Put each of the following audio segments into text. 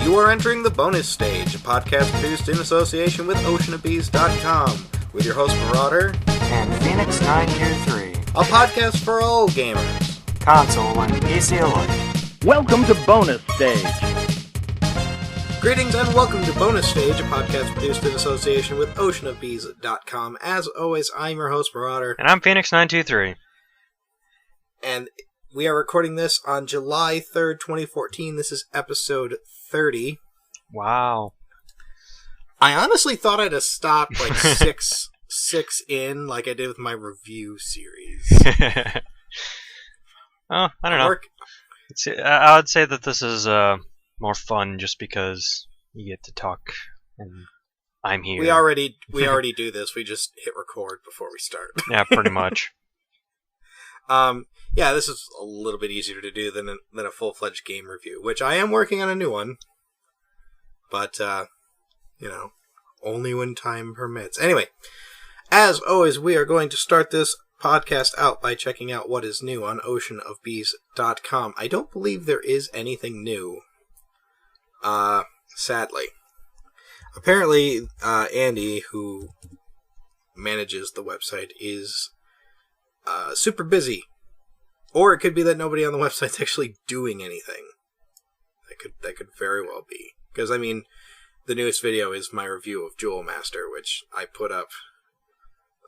You are entering the bonus stage, a podcast produced in association with oceanofbees.com, with your host Marauder and Phoenix923, a podcast for all gamers, console and PC alike. Welcome to Bonus Stage. Greetings and welcome to Bonus Stage, a podcast produced in association with oceanofbees.com. As always, I'm your host Marauder. And I'm Phoenix923. And we are recording this on July 3rd, 2014. This is episode 30. Wow. I honestly thought I'd have stopped like six in, like I did with my review series. Oh, I don't know. I would say that this is more fun just because you get to talk and I'm here. We already do this. We just hit record before we start. Yeah, pretty much. Yeah, this is a little bit easier to do than a full-fledged game review, which I am working on a new one. But, only when time permits. Anyway, as always, we are going to start this podcast out by checking out what is new on oceanofbees.com. I don't believe there is anything new. Sadly. Apparently, Andy, who manages the website, is super busy. Or it could be that nobody on the website's actually doing anything. That could very well be. Because, I mean, the newest video is my review of Jewel Master, which I put up,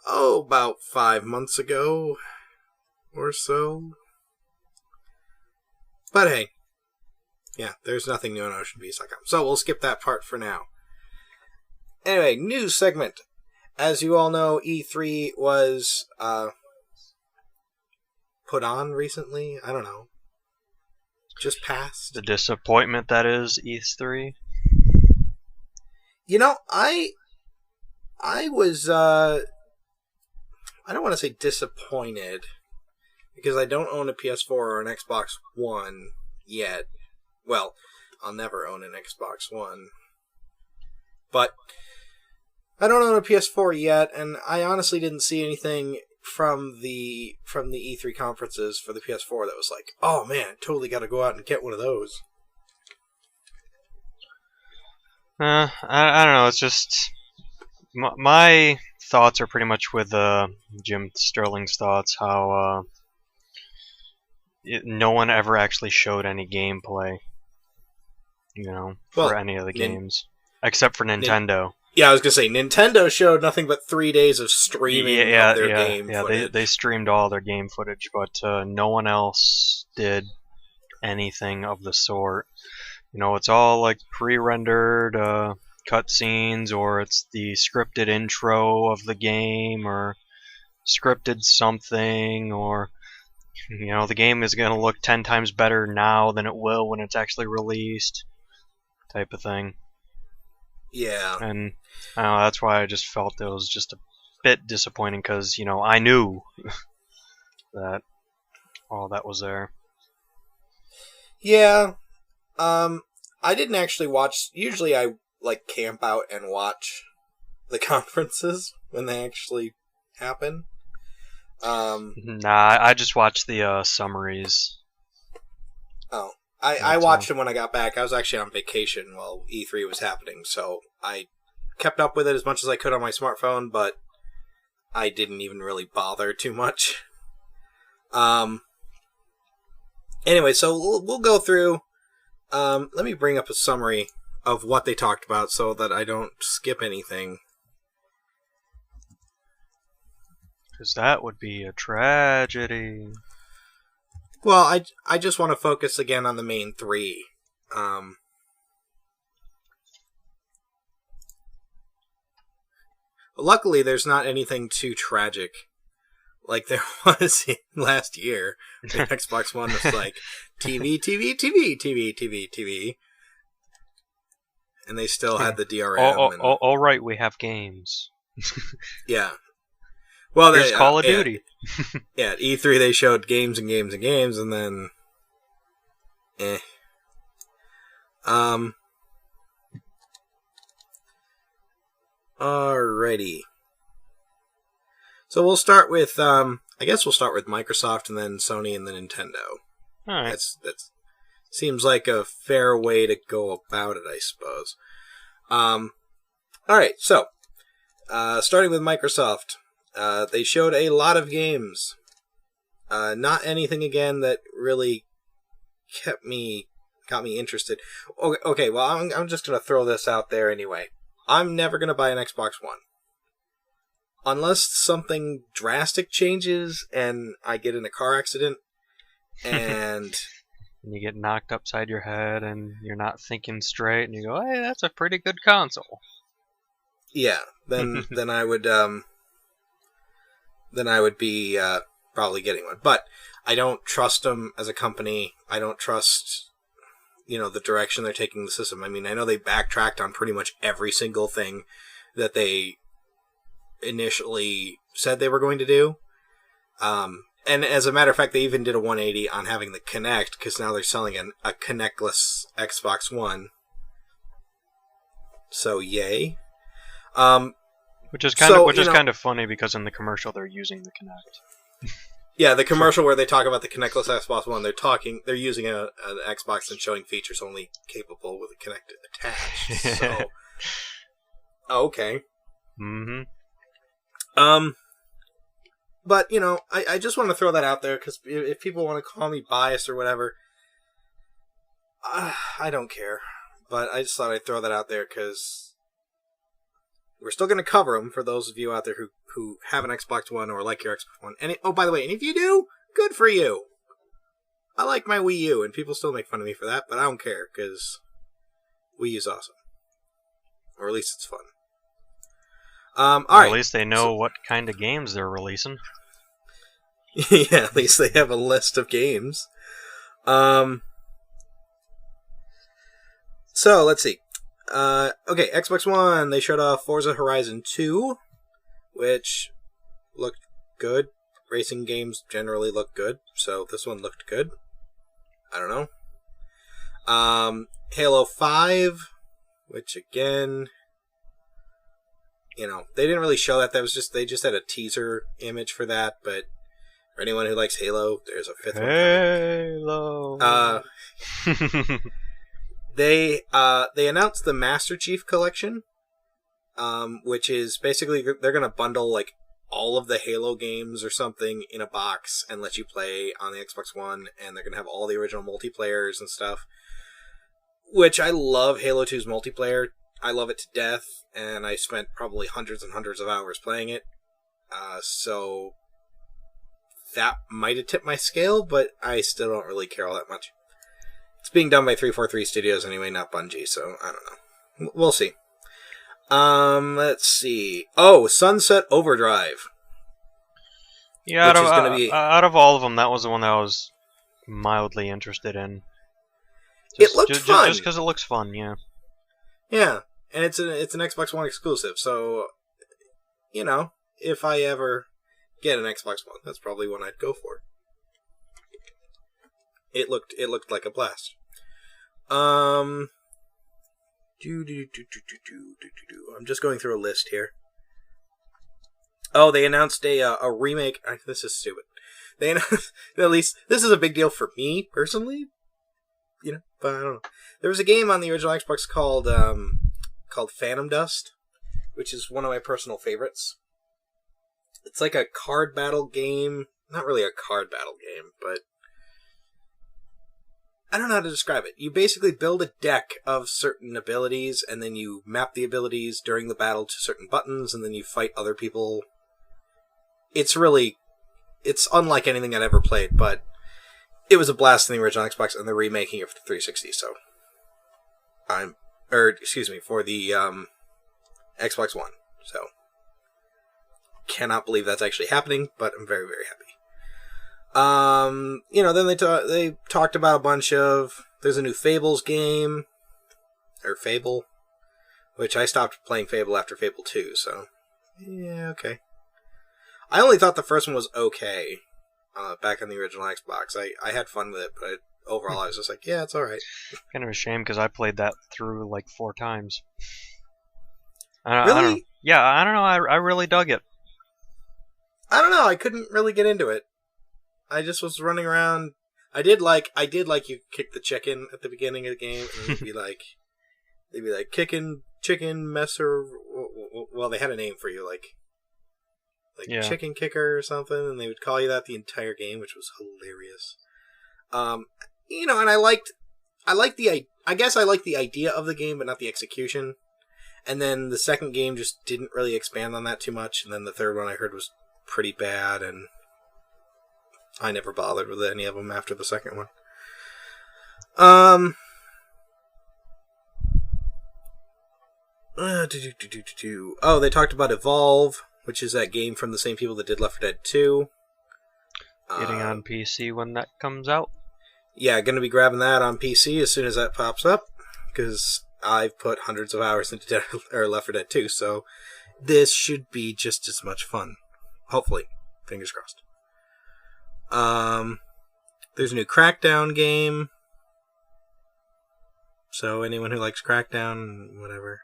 about 5 months ago or so. But hey, yeah, there's nothing new on OceanBees.com. So we'll skip that part for now. Anyway, news segment. As you all know, E3 was put on recently. I don't know. Just passed. The disappointment that is E3. You know, I was, I don't want to say disappointed, because I don't own a PS4 or an Xbox One yet. Well, I'll never own an Xbox One. But I don't own a PS4 yet, and I honestly didn't see anything from the E3 conferences for the PS4 that was like, oh man, totally got to go out and get one of those. I don't know. It's just my thoughts are pretty much with Jim Sterling's thoughts. How no one ever actually showed any gameplay, for any of the games except for Nintendo. Yeah, I was gonna say Nintendo showed nothing but 3 days of streaming of their game footage. Yeah, they streamed all their game footage, but no one else did anything of the sort. It's all like pre-rendered cutscenes, or it's the scripted intro of the game, or scripted something, or the game is gonna look 10 times better now than it will when it's actually released, type of thing. Yeah. And that's why I just felt it was just a bit disappointing, because, I knew that all that was there. Yeah. I didn't actually watch. Usually I, camp out and watch the conferences when they actually happen. Nah, I just watched the summaries. Oh. I watched them when I got back. I was actually on vacation while E3 was happening, so I kept up with it as much as I could on my smartphone, but I didn't even really bother too much. Anyway, so we'll go through. Let me bring up a summary of what they talked about so that I don't skip anything. Because that would be a tragedy. Well, I just want to focus again on the main three. Luckily, there's not anything too tragic like there was last year. The Xbox One was like, TV, TV, TV, TV, TV, TV. And they still had the DRM. All right, we have games. Yeah. Well, there's Call of Duty. Yeah, at E3 they showed games and games and games, and then... Alrighty. So we'll start with, I guess we'll start with Microsoft, and then Sony, and then Nintendo. Alright. That's Seems like a fair way to go about it, I suppose. Alright, so, starting with Microsoft, they showed a lot of games. Not anything, again, that really got me interested. Okay, well, I'm just going to throw this out there anyway. I'm never going to buy an Xbox One. Unless something drastic changes and I get in a car accident and... and you get knocked upside your head and you're not thinking straight and you go, hey, that's a pretty good console. Yeah, then I would be probably getting one. But I don't trust them as a company. I don't trust, the direction they're taking the system. I mean, I know they backtracked on pretty much every single thing that they initially said they were going to do. And as a matter of fact, they even did a 180 on having the Kinect, because now they're selling a Kinectless Xbox One. So, yay. Which is kind of funny, because in the commercial they're using the Kinect. Yeah, the commercial where they talk about the Kinectless Xbox One, they're using an Xbox and showing features only capable with a Kinect attached. So, okay. Mm-hmm. But, I just want to throw that out there, because if people want to call me biased or whatever, I don't care. But I just thought I'd throw that out there, because we're still going to cover them for those of you out there who have an Xbox One or like your Xbox One. And by the way, and if you do, good for you. I like my Wii U, and people still make fun of me for that, but I don't care, because Wii U's awesome. Or at least it's fun. All right. At least they know what kind of games they're releasing. Yeah, at least they have a list of games. So, let's see. Okay, Xbox One, they showed off Forza Horizon 2, which looked good. Racing games generally look good, so this one looked good. I don't know. Halo 5, which again... they didn't really show that. They just had a teaser image for that, but for anyone who likes Halo, there's a fifth one. Halo. They announced the Master Chief Collection, which is basically they're going to bundle like all of the Halo games or something in a box and let you play on the Xbox One, and they're going to have all the original multiplayers and stuff, which I love. Halo 2's multiplayer. I love it to death, and I spent probably hundreds and hundreds of hours playing it. So that might have tipped my scale, but I still don't really care all that much. It's being done by 343 Studios anyway, not Bungie, so I don't know. We'll see. Let's see. Oh, Sunset Overdrive. Yeah, out of all of them, that was the one that I was mildly interested in. It looked fun. Just because it looks fun, yeah. Yeah, and it's an Xbox One exclusive, so, if I ever get an Xbox One, that's probably one I'd go for. It looked like a blast. I'm just going through a list here. Oh, they announced a remake. This is stupid. They announced, at least this is a big deal for me personally. But I don't know. There was a game on the original Xbox called Phantom Dust, which is one of my personal favorites. It's like a card battle game. Not really a card battle game, but I don't know how to describe it. You basically build a deck of certain abilities, and then you map the abilities during the battle to certain buttons, and then you fight other people. It's unlike anything I'd ever played, but it was a blast in the original Xbox, and they're remaking it for the 360, so for the Xbox One. So cannot believe that's actually happening, but I'm very, very happy. Then they talked about a bunch of... There's a new Fables game, or Fable, which I stopped playing Fable after Fable 2, so yeah, okay. I only thought the first one was okay, back on the original Xbox. I had fun with it, but overall I was just like, yeah, it's alright. Kind of a shame, because I played that through like 4 times. Really? I don't know, I really dug it. I don't know, I couldn't really get into it. I just was running around. I did like you kick the chicken at the beginning of the game, and they'd be like kicking chicken messer. Well, they had a name for you, like chicken kicker or something, and they would call you that the entire game, which was hilarious. And I guess I liked the idea of the game, but not the execution. And then the second game just didn't really expand on that too much, and then the third one I heard was pretty bad, and I never bothered with any of them after the second one. Oh, they talked about Evolve, which is that game from the same people that did Left 4 Dead 2. Getting on PC when that comes out. Yeah, going to be grabbing that on PC as soon as that pops up, because I've put hundreds of hours into Left 4 Dead 2, so this should be just as much fun. Hopefully. Fingers crossed. There's a new Crackdown game. So anyone who likes Crackdown, whatever.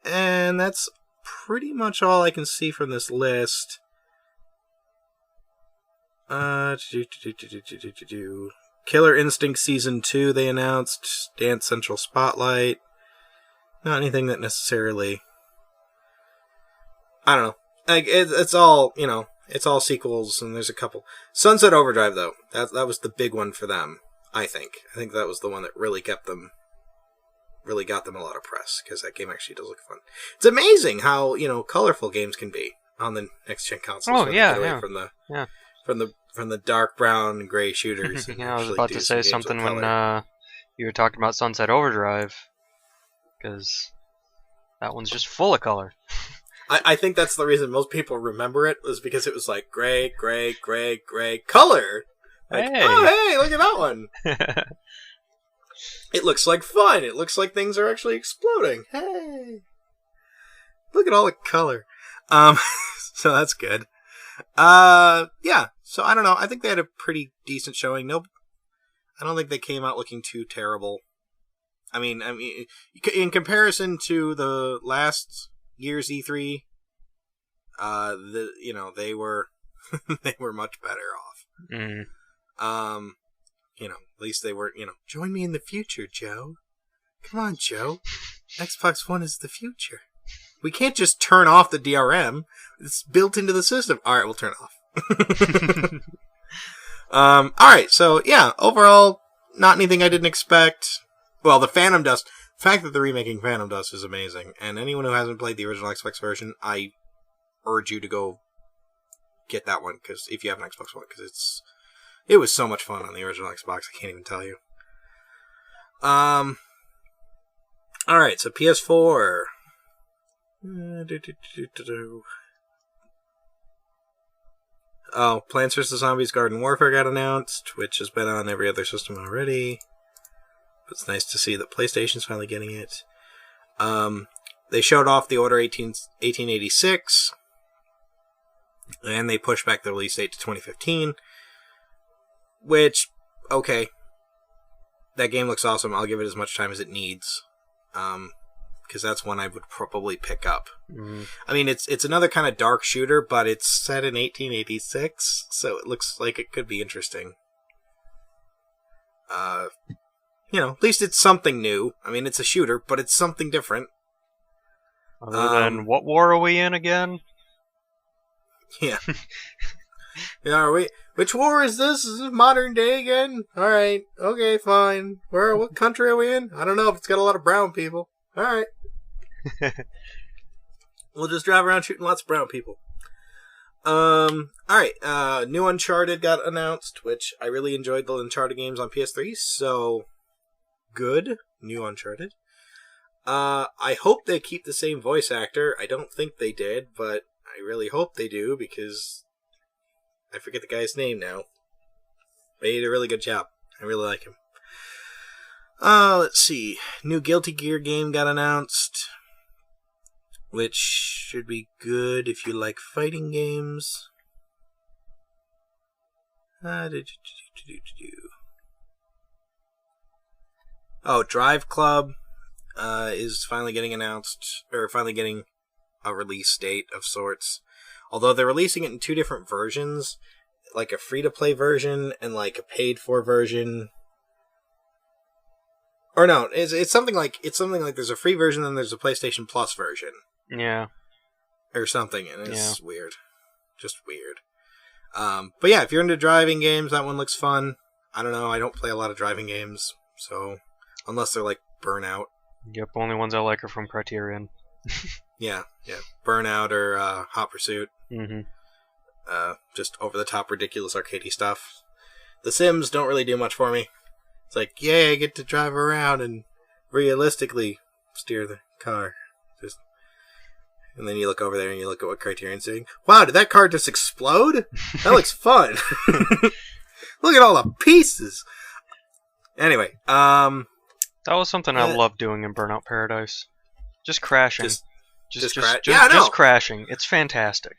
And that's pretty much all I can see from this list. Killer Instinct Season 2 they announced. Dance Central Spotlight. Not anything that necessarily... I don't know. Like it's all, it's all sequels, and there's a couple. Sunset Overdrive, though, that was the big one for them, I think. I think that was the one that really got them a lot of press, because that game actually does look fun. It's amazing how, colorful games can be on the next-gen consoles. Oh, yeah, From the dark brown and gray shooters. Yeah, I was about to say something when you were talking about Sunset Overdrive, because that one's just full of color. I think that's the reason most people remember it, was because it was like gray, gray, gray, gray, color. Like, hey, look at that one. It looks like fun. It looks like things are actually exploding. Hey, look at all the color. So that's good. Yeah. So I don't know. I think they had a pretty decent showing. Nope. I don't think they came out looking too terrible. I mean, in comparison to the last year's E3, they were they were much better off. At least they weren't, join me in the future, Joe. Come on, Joe. Xbox One is the future. We can't just turn off the DRM. It's built into the system. All right, we'll turn it off. All right, so yeah, overall, not anything I didn't expect. Well, the Phantom Dust. The fact that they're remaking Phantom Dust is amazing. And anyone who hasn't played the original Xbox version, I urge you to go get that one, because if you have an Xbox One, because it was so much fun on the original Xbox, I can't even tell you. Alright, so PS4. Oh, Plants vs. Zombies Garden Warfare got announced, which has been on every other system already. But it's nice to see that PlayStation's finally getting it. They showed off the Order 1886, and they pushed back the release date to 2015. Which, okay, that game looks awesome. I'll give it as much time as it needs, because that's one I would probably pick up. I mean, it's another kind of dark shooter, but it's set in 1886, so it looks like it could be interesting. At least it's something new. I mean, it's a shooter, but it's something different. Other than, what war are we in again? Yeah. Which war is this? Is this modern day again? Alright, okay, fine. What country are we in? I don't know, if it's got a lot of brown people. Alright. We'll just drive around shooting lots of brown people. Alright, new Uncharted got announced, which I really enjoyed the Uncharted games on PS3, so good. New Uncharted. I hope they keep the same voice actor. I don't think they did, but I really hope they do, because I forget the guy's name now. They did a really good job. I really like him. Let's see. New Guilty Gear game got announced, which should be good if you like fighting games. Oh, Drive Club is finally getting announced, or finally getting a release date of sorts. Although they're releasing it in two different versions, like a free-to-play version and like a paid-for version. Or no, it's something like there's a free version and there's a PlayStation Plus version. Yeah. Or something, and it's weird. Just weird. But yeah, if you're into driving games, that one looks fun. I don't know, I don't play a lot of driving games, so unless they're like Burnout. Yep, only ones I like are from Criterion. Yeah. Burnout or Hot Pursuit. Mm-hmm. Just over-the-top ridiculous arcadey stuff. The Sims don't really do much for me. It's like, yay, I get to drive around and realistically steer the car. And then you look over there and you look at what Criterion's doing. Wow, did that car just explode? That looks fun. Look at all the pieces. Anyway, that was something I loved doing in Burnout Paradise. Just crashing. Just crashing. It's fantastic.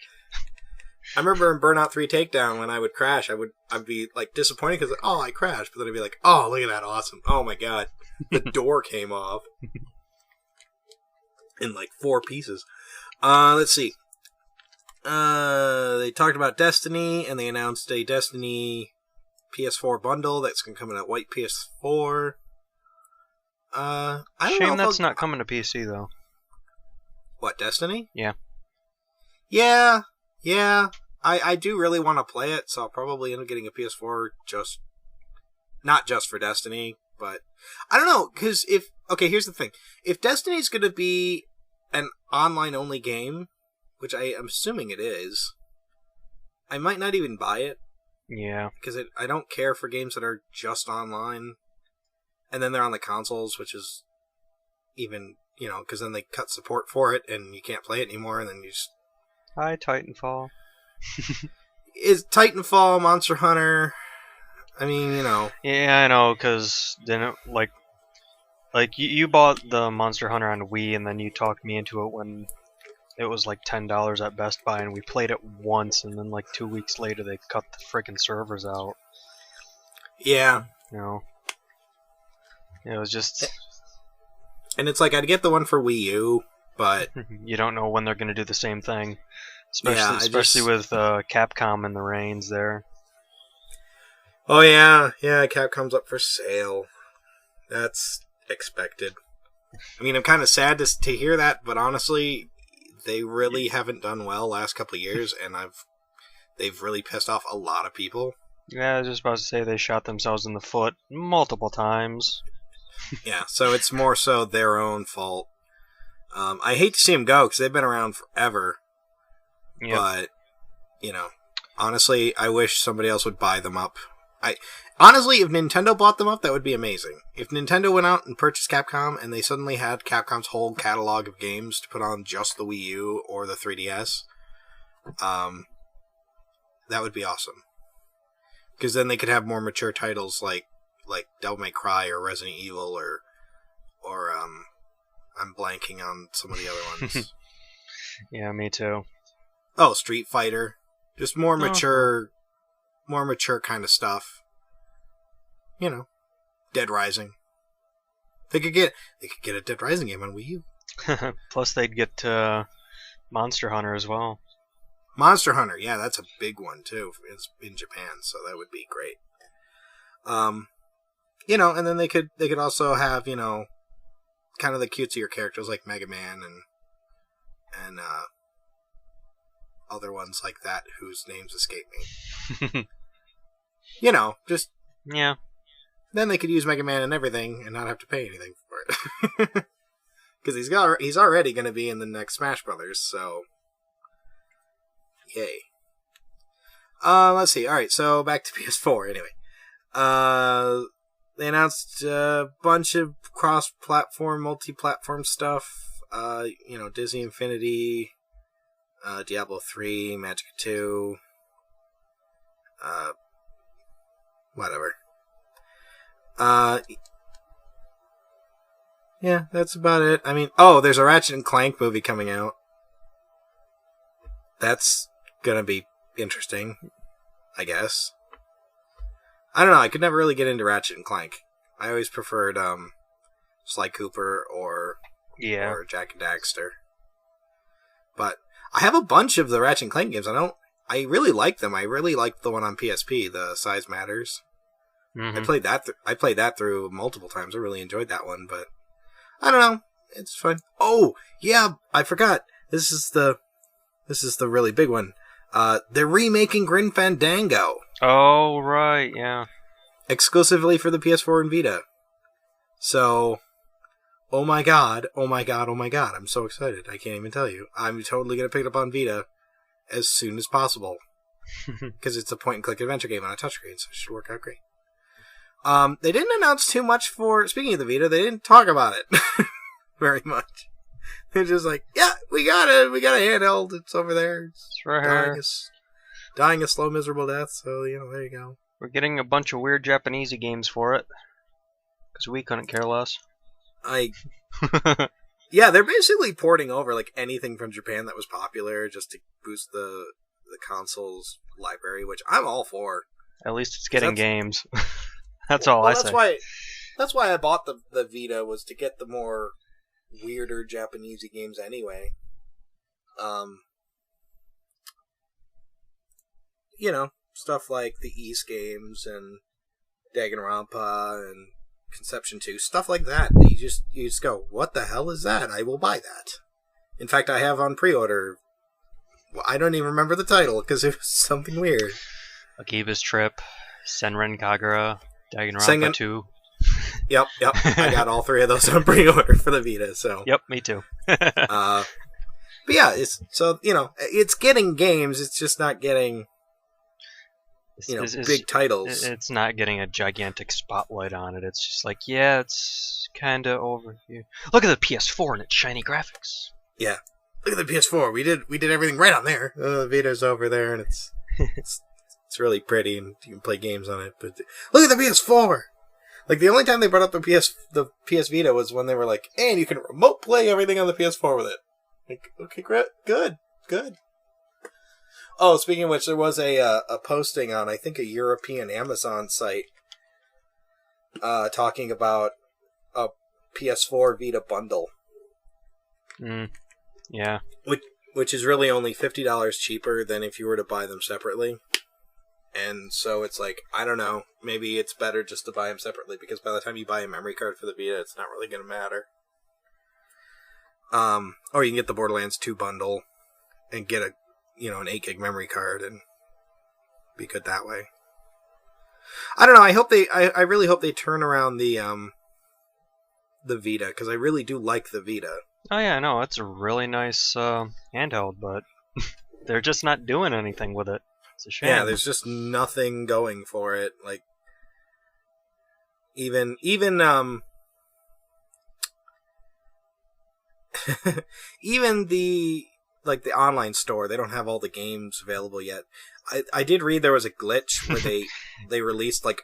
I remember in Burnout 3 Takedown, when I would crash, I'd be like disappointed because I crashed, but then I'd be like, oh, look at that, awesome! Oh my god, the door came off in like 4 pieces. Let's see. They talked about Destiny, and they announced a Destiny PS4 bundle that's gonna come in a white PS4. I don't know. Shame that's not coming to PC though. What, Destiny? Yeah. Yeah, I do really want to play it, so I'll probably end up getting a PS4 not just for Destiny, but I don't know, because here's the thing. If Destiny's going to be an online-only game, which I am assuming it is, I might not even buy it. Yeah. Because I don't care for games that are just online, and then they're on the consoles, which is even, because then they cut support for it, and you can't play it anymore, and then you just... Hi, Titanfall. Is Titanfall, Monster Hunter? I mean, Yeah, I know, because then you bought the Monster Hunter on Wii, and then you talked me into it when it was like $10 at Best Buy, and we played it once, and then like 2 weeks later they cut the freaking servers out. Yeah. It was just... And it's like, I'd get the one for Wii U, but... You don't know when they're going to do the same thing. Especially with Capcom and the reins there. Oh yeah, Capcom's up for sale. That's expected. I mean, I'm kind of sad to hear that, but honestly, they really haven't done well last couple of years, and they've really pissed off a lot of people. Yeah, I was just about to say they shot themselves in the foot multiple times. Yeah, so it's more so their own fault. I hate to see them go, because they've been around forever. Yep. But, honestly, I wish somebody else would buy them up. Honestly, if Nintendo bought them up, that would be amazing. If Nintendo went out and purchased Capcom, and they suddenly had Capcom's whole catalog of games to put on just the Wii U or the 3DS, that would be awesome. Because then they could have more mature titles like Devil May Cry or Resident Evil or I'm blanking on some of the other ones. Yeah, me too. Oh, Street Fighter. Just more mature kind of stuff. Dead Rising. They could get a Dead Rising game on Wii U. Plus they'd get Monster Hunter as well. Monster Hunter, yeah, that's a big one too. It's in Japan, so that would be great. And then they could also have, kind of the cutesier characters like Mega Man and other ones like that whose names escape me. Just... Yeah. Then they could use Mega Man and everything and not have to pay anything for it. Because he's already going to be in the next Smash Brothers, so... Yay. Let's see. Alright, so back to PS4, anyway. They announced a bunch of cross-platform, multi-platform stuff. Disney Infinity... Diablo 3, Magic 2, whatever. Yeah, that's about it. I mean, there's a Ratchet and Clank movie coming out. That's gonna be interesting, I guess. I don't know, I could never really get into Ratchet and Clank. I always preferred, Sly Cooper or Jack and Daxter. But I have a bunch of the Ratchet and Clank games. I I really like them. I really like the one on PSP, the Size Matters. Mm-hmm. I played that through multiple times. I really enjoyed that one, but I don't know. It's fun. Oh, yeah, I forgot. This is the really big one. They're remaking Grim Fandango. Oh, right, yeah. Exclusively for the PS4 and Vita. So, oh my god. I'm so excited. I can't even tell you. I'm totally going to pick it up on Vita as soon as possible. Because it's a point-and-click adventure game on a touchscreen, so it should work out great. They didn't announce too much for... Speaking of the Vita, they didn't talk about it very much. They're just like, yeah, we got it. We got a handheld. It's over there. It's right here. Dying a slow, miserable death. So, there you go. We're getting a bunch of weird Japanese games for it. Because we couldn't care less. Yeah, they're basically porting over like anything from Japan that was popular just to boost the console's library, which I'm all for. At least it's getting games. That's all I say. That's why I bought the Vita, was to get the more weirder Japanese games anyway. Stuff like the East games and Danganronpa and Conception 2, stuff like that. You just go, what the hell is that? I will buy that. In fact, I have on pre-order. Well, I don't even remember the title because it was something weird. Akiba's Trip, Senran Kagura, Danganronpa 2. Yep. I got all three of those on pre-order for the Vita. So. Yep, me too. But yeah, it's getting games. It's just not getting big titles. It's not getting a gigantic spotlight on it. It's just like, yeah, it's kind of over here. Look at the PS4 and its shiny graphics. Yeah, look at the PS4. We did everything right on there. The Vita's over there, and it's really pretty, and you can play games on it. But look at the PS4. Like, the only time they brought up the PS Vita was when they were like, and you can remote play everything on the PS4 with it. Like, okay, great, good. Oh, speaking of which, there was a posting on, I think, a European Amazon site talking about a PS4 Vita bundle. Yeah. Which is really only $50 cheaper than if you were to buy them separately. And so it's like, I don't know, maybe it's better just to buy them separately, because by the time you buy a memory card for the Vita, it's not really going to matter. Or you can get the Borderlands 2 bundle and get an 8 gig memory card and be good that way. I don't know. I really hope they turn around the Vita, because I really do like the Vita. Oh yeah, no, it's a really nice handheld, but they're just not doing anything with it. It's a shame. Yeah, there's just nothing going for it. Like, even even the online store, they don't have all the games available yet. I did read there was a glitch where they released like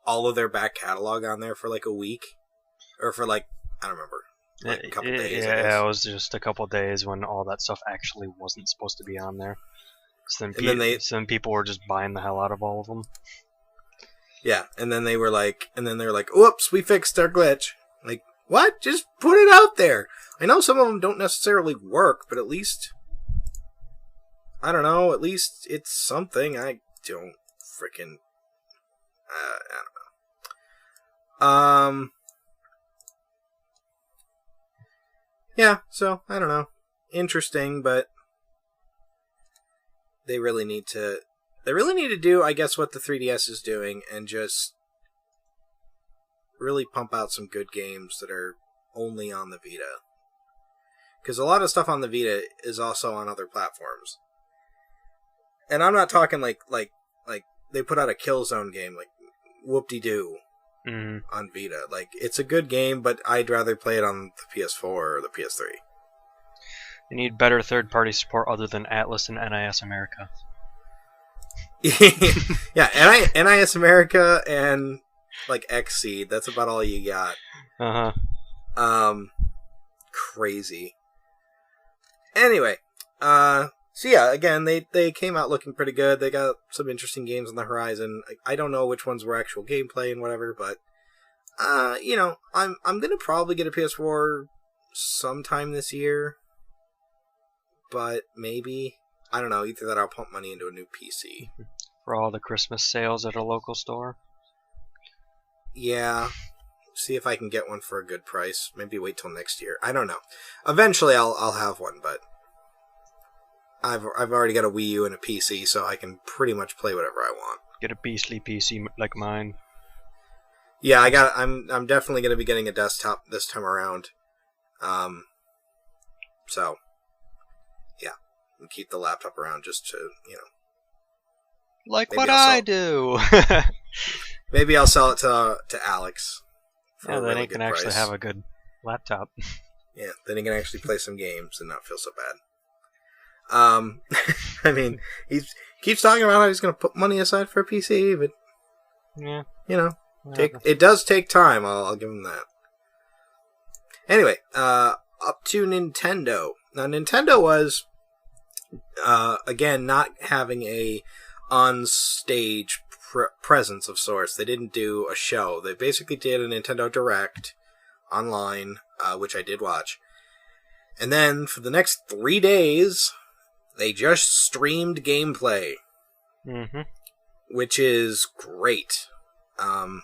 all of their back catalog on there for like a week, or for like, I don't remember, like a couple days. Yeah, it was just a couple days when all that stuff actually wasn't supposed to be on there. So then people were just buying the hell out of all of them. Yeah, and then they were like, "Whoops, we fixed our glitch." Like, what? Just put it out there. I know some of them don't necessarily work, but at least, I don't know, at least it's something. I don't freaking, I don't know. Yeah, so, I don't know. Interesting, but they really need to do, I guess, what the 3DS is doing, and just really pump out some good games that are only on the Vita. Because a lot of stuff on the Vita is also on other platforms. And I'm not talking like they put out a Killzone game, like Whoop-de-Doo on Vita. Like, it's a good game, but I'd rather play it on the PS4 or the PS3. They need better third-party support other than Atlas and NIS America. Yeah, NIS America and like Xseed. That's about all you got. Crazy. Anyway, so yeah, again, they came out looking pretty good. They got some interesting games on the horizon. I don't know which ones were actual gameplay and whatever, but I'm gonna probably get a PS4 sometime this year. But maybe, I don't know. Either that or I'll pump money into a new PC. For all the Christmas sales at a local store. Yeah. See if I can get one for a good price. Maybe wait till next year. I don't know. Eventually I'll have one, but I've already got a Wii U and a PC, so I can pretty much play whatever I want. Get a beastly PC like mine. Yeah, I'm definitely going to be getting a desktop this time around. So yeah, and keep the laptop around just to, Like maybe what I'll I do. maybe I'll sell it to Alex. Yeah, then he can actually have a good laptop. Yeah, then he can actually play some games and not feel so bad. I mean, he keeps talking about how he's going to put money aside for a PC, but yeah, it does take time. I'll give him that. Anyway, up to Nintendo. Now, Nintendo was again not having a on-stage presence of sorts. They didn't do a show. They basically did a Nintendo Direct online, which I did watch. And then for the next 3 days, they just streamed gameplay, which is great. I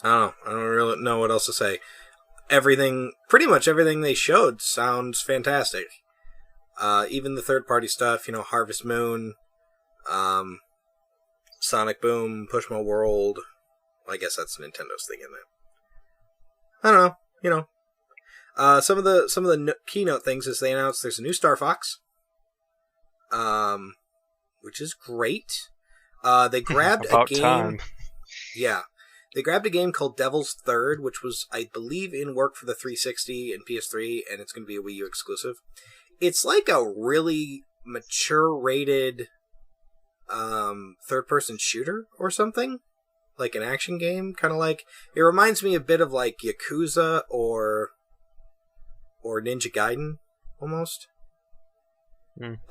don't know. I don't really know what else to say. Pretty much everything they showed sounds fantastic. Even the third-party stuff, Harvest Moon, Sonic Boom, Pushmo World. I guess that's Nintendo's thing, isn't it? I don't know. Some of the keynote things is they announced there's a new Star Fox, which is great. They grabbed a game. Time. Yeah, they grabbed a game called Devil's Third, which was, I believe, in work for the 360 and PS3, and it's going to be a Wii U exclusive. It's like a really mature-rated third-person shooter or something, like an action game, kind of like. It reminds me a bit of like Yakuza or Ninja Gaiden, almost.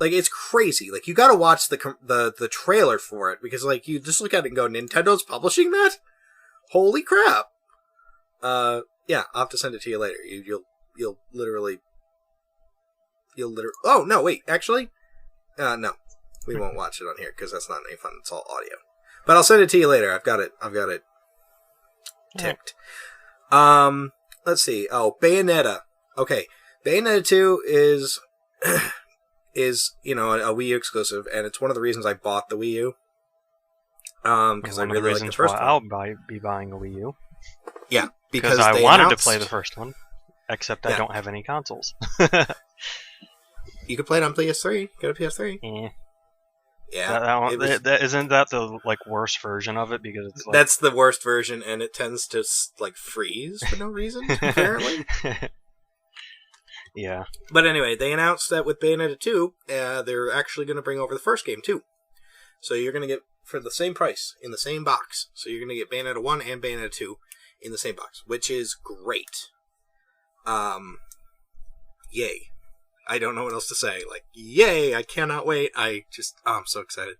Like, it's crazy. Like, you gotta watch the trailer for it, because, like, you just look at it and go, Nintendo's publishing that? Holy crap! Yeah, I'll have to send it to you later. You'll literally... Oh, no, wait, actually? No. We won't watch it on here, because that's not any fun. It's all audio. But I'll send it to you later. I've got it ticked. Let's see. Oh, Bayonetta. Okay, Bayonetta 2 is a Wii U exclusive, and it's one of the reasons I bought the Wii U. Because I really like the first one. I'll be buying a Wii U. Yeah, because I wanted to play the first one, except I don't have any consoles. You could play it on PS3. Go to PS3. Yeah. Isn't that the worst version of it? Because it's that's the worst version, and it tends to freeze for no reason, apparently. Yeah. But anyway, they announced that with Bayonetta 2, they're actually going to bring over the first game, too. So you're going to get, for the same price, in the same box. So you're going to get Bayonetta 1 and Bayonetta 2 in the same box, which is great. Yay. I don't know what else to say. Yay, I cannot wait. I'm so excited.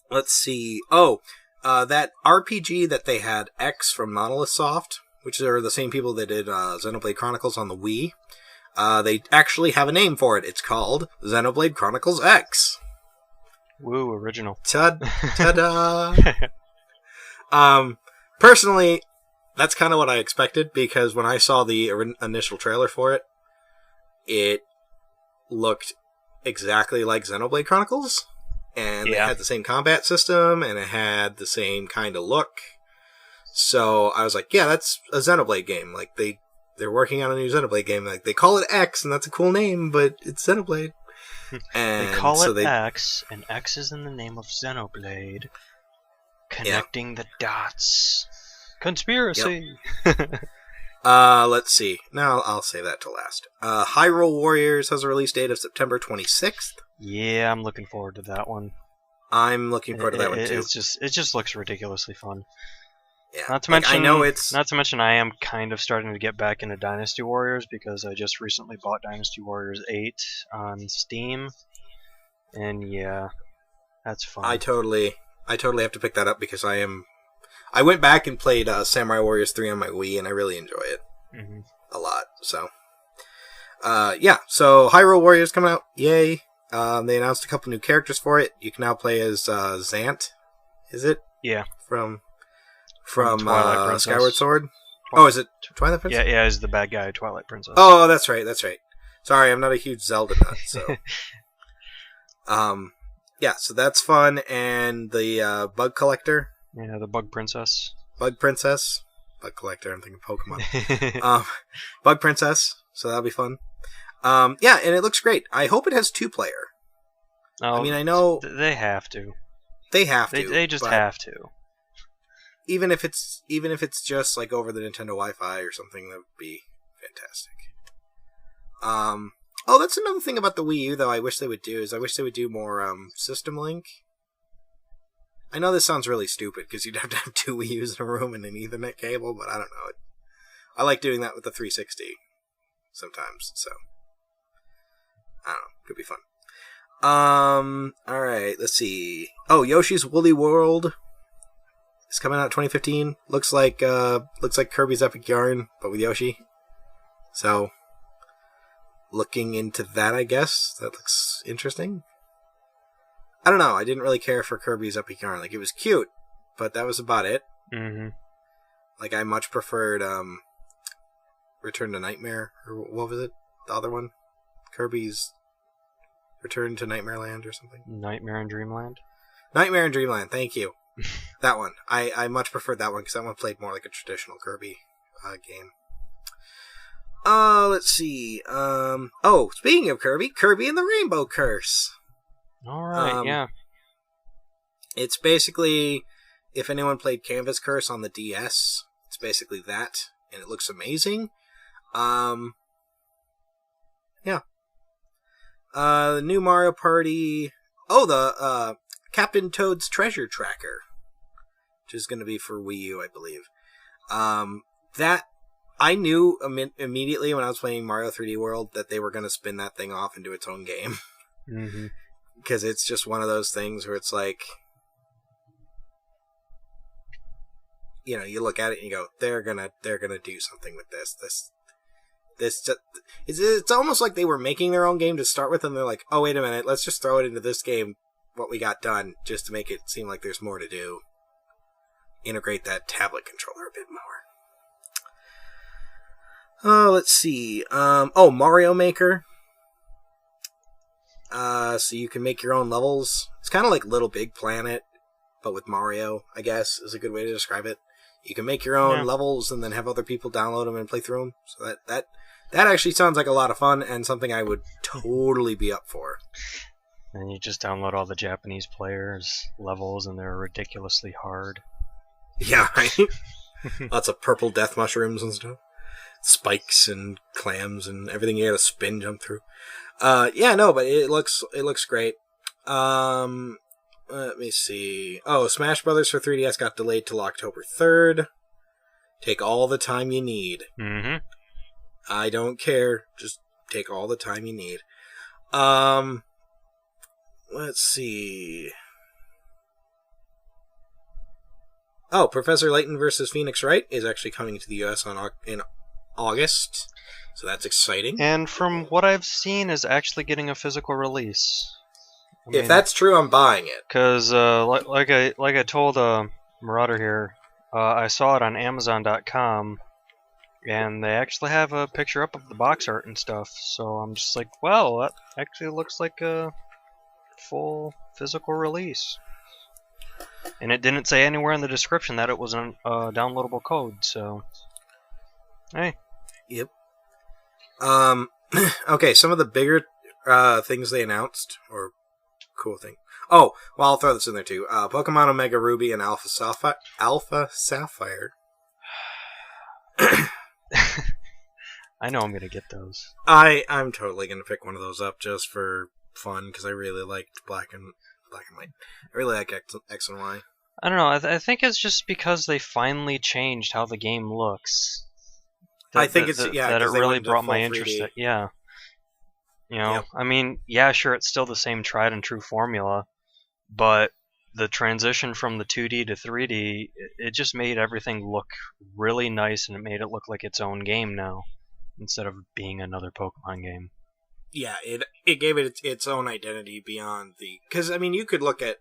Let's see. That RPG that they had, X from Monolith Soft, which are the same people that did Xenoblade Chronicles on the Wii. They actually have a name for it. It's called Xenoblade Chronicles X. Woo, original. Ta-da! Personally, that's kind of what I expected, because when I saw the initial trailer for it, it looked exactly like Xenoblade Chronicles. And it had the same combat system, and it had the same kind of look. So I was like, yeah, that's a Xenoblade game. They're working on a new Xenoblade game. They call it X, and that's a cool name, but it's Xenoblade. And they call it X, and X is in the name of Xenoblade. Connecting the dots. Conspiracy! Yep. Let's see. Now I'll save that till last. Hyrule Warriors has a release date of September 26th. Yeah, I'm looking forward to that one. I'm looking forward to that one too. It just looks ridiculously fun. Yeah. Not to mention, I am kind of starting to get back into Dynasty Warriors, because I just recently bought Dynasty Warriors 8 on Steam, and yeah, that's fun. I totally have to pick that up, because I went back and played Samurai Warriors 3 on my Wii, and I really enjoy it a lot. So, Yeah, so Hyrule Warriors coming out. Yay. They announced a couple new characters for it. You can now play as Zant. Is it? Yeah. From Twilight Princess. Skyward Sword? Oh, is it Twilight Princess? Yeah, is the bad guy Twilight Princess. Oh, that's right. Sorry, I'm not a huge Zelda nut, so... yeah, so that's fun, and the Bug Collector. Yeah, the Bug Princess. Bug Princess. Bug Collector, I'm thinking Pokemon. Bug Princess, so that'll be fun. Yeah, and it looks great. I hope it has 2-player. Oh, I mean, I know... They have to. They have to. They just have to. Even if it's just like over the Nintendo Wi-Fi or something, that would be fantastic. Oh, that's another thing about the Wii U, though. I wish they would do more System Link. I know this sounds really stupid because you'd have to have 2 Wii U's in a room and an Ethernet cable, but I don't know. I like doing that with the 360 sometimes. So I don't know. Could be fun. All right. Let's see. Oh, Yoshi's Woolly World. It's coming out 2015. Looks like Kirby's Epic Yarn, but with Yoshi. So, looking into that, I guess. That looks interesting. I don't know. I didn't really care for Kirby's Epic Yarn. Like, it was cute, but that was about it. Mm-hmm. Like, I much preferred Return to Nightmare, or what was it? The other one? Kirby's Return to Nightmare Land or something? Nightmare in Dreamland? Nightmare in Dreamland, thank you. That one. I much preferred that one because that one played more like a traditional Kirby game. Let's see. Speaking of Kirby and the Rainbow Curse. Alright, yeah. It's basically, if anyone played Canvas Curse on the DS, it's basically that, and it looks amazing. Yeah. The new Mario Party... Oh, the Captain Toad's Treasure Tracker, which is going to be for Wii U, I believe. That I knew immediately when I was playing Mario 3D World that they were going to spin that thing off into its own game. Mm-hmm. Because it's just one of those things where it's like, you know, you look at it and you go, they're gonna do something with this. This just, it's almost like they were making their own game to start with, and they're like, oh, wait a minute, let's just throw it into this game, what we got done, just to make it seem like there's more to do. Integrate that tablet controller a bit more. Let's see. Mario Maker. So you can make your own levels. It's kind of like Little Big Planet, but with Mario, I guess, is a good way to describe it. You can make your own levels and then have other people download them and play through them. So that actually sounds like a lot of fun and something I would totally be up for. And you just download all the Japanese players' levels, and they're ridiculously hard. Yeah, right? Lots of purple death mushrooms and stuff. Spikes and clams and everything you gotta spin jump through. But it looks great. Let me see. Oh, Smash Brothers for 3DS got delayed till October 3rd. Take all the time you need. Mm-hmm. I don't care. Just take all the time you need. Let's see. Oh, Professor Layton versus Phoenix Wright is actually coming to the US in August. So that's exciting. And from what I've seen, is actually getting a physical release. If that's true, I'm buying it. Because, like I told Marauder here, I saw it on Amazon.com, and they actually have a picture up of the box art and stuff. So I'm just like, well, that actually looks like a full physical release. And it didn't say anywhere in the description that it was a downloadable code. So, hey. Yep. Okay, some of the bigger things they announced, or cool thing. Oh, well, I'll throw this in there too. Pokemon Omega Ruby and Alpha Sapphire. I know I'm gonna get those. I'm totally gonna pick one of those up just for fun because I really liked Black and White. I really like X and Y. I don't know. I think it's just because they finally changed how the game looks. I think that it really brought my interest. Yeah. You know, yep. I mean, yeah, sure, it's still the same tried and true formula, but the transition from the 2D to 3D, it just made everything look really nice, and it made it look like its own game now. instead of being another Pokemon game. Yeah, it gave it its own identity beyond the... Because, I mean, you could look at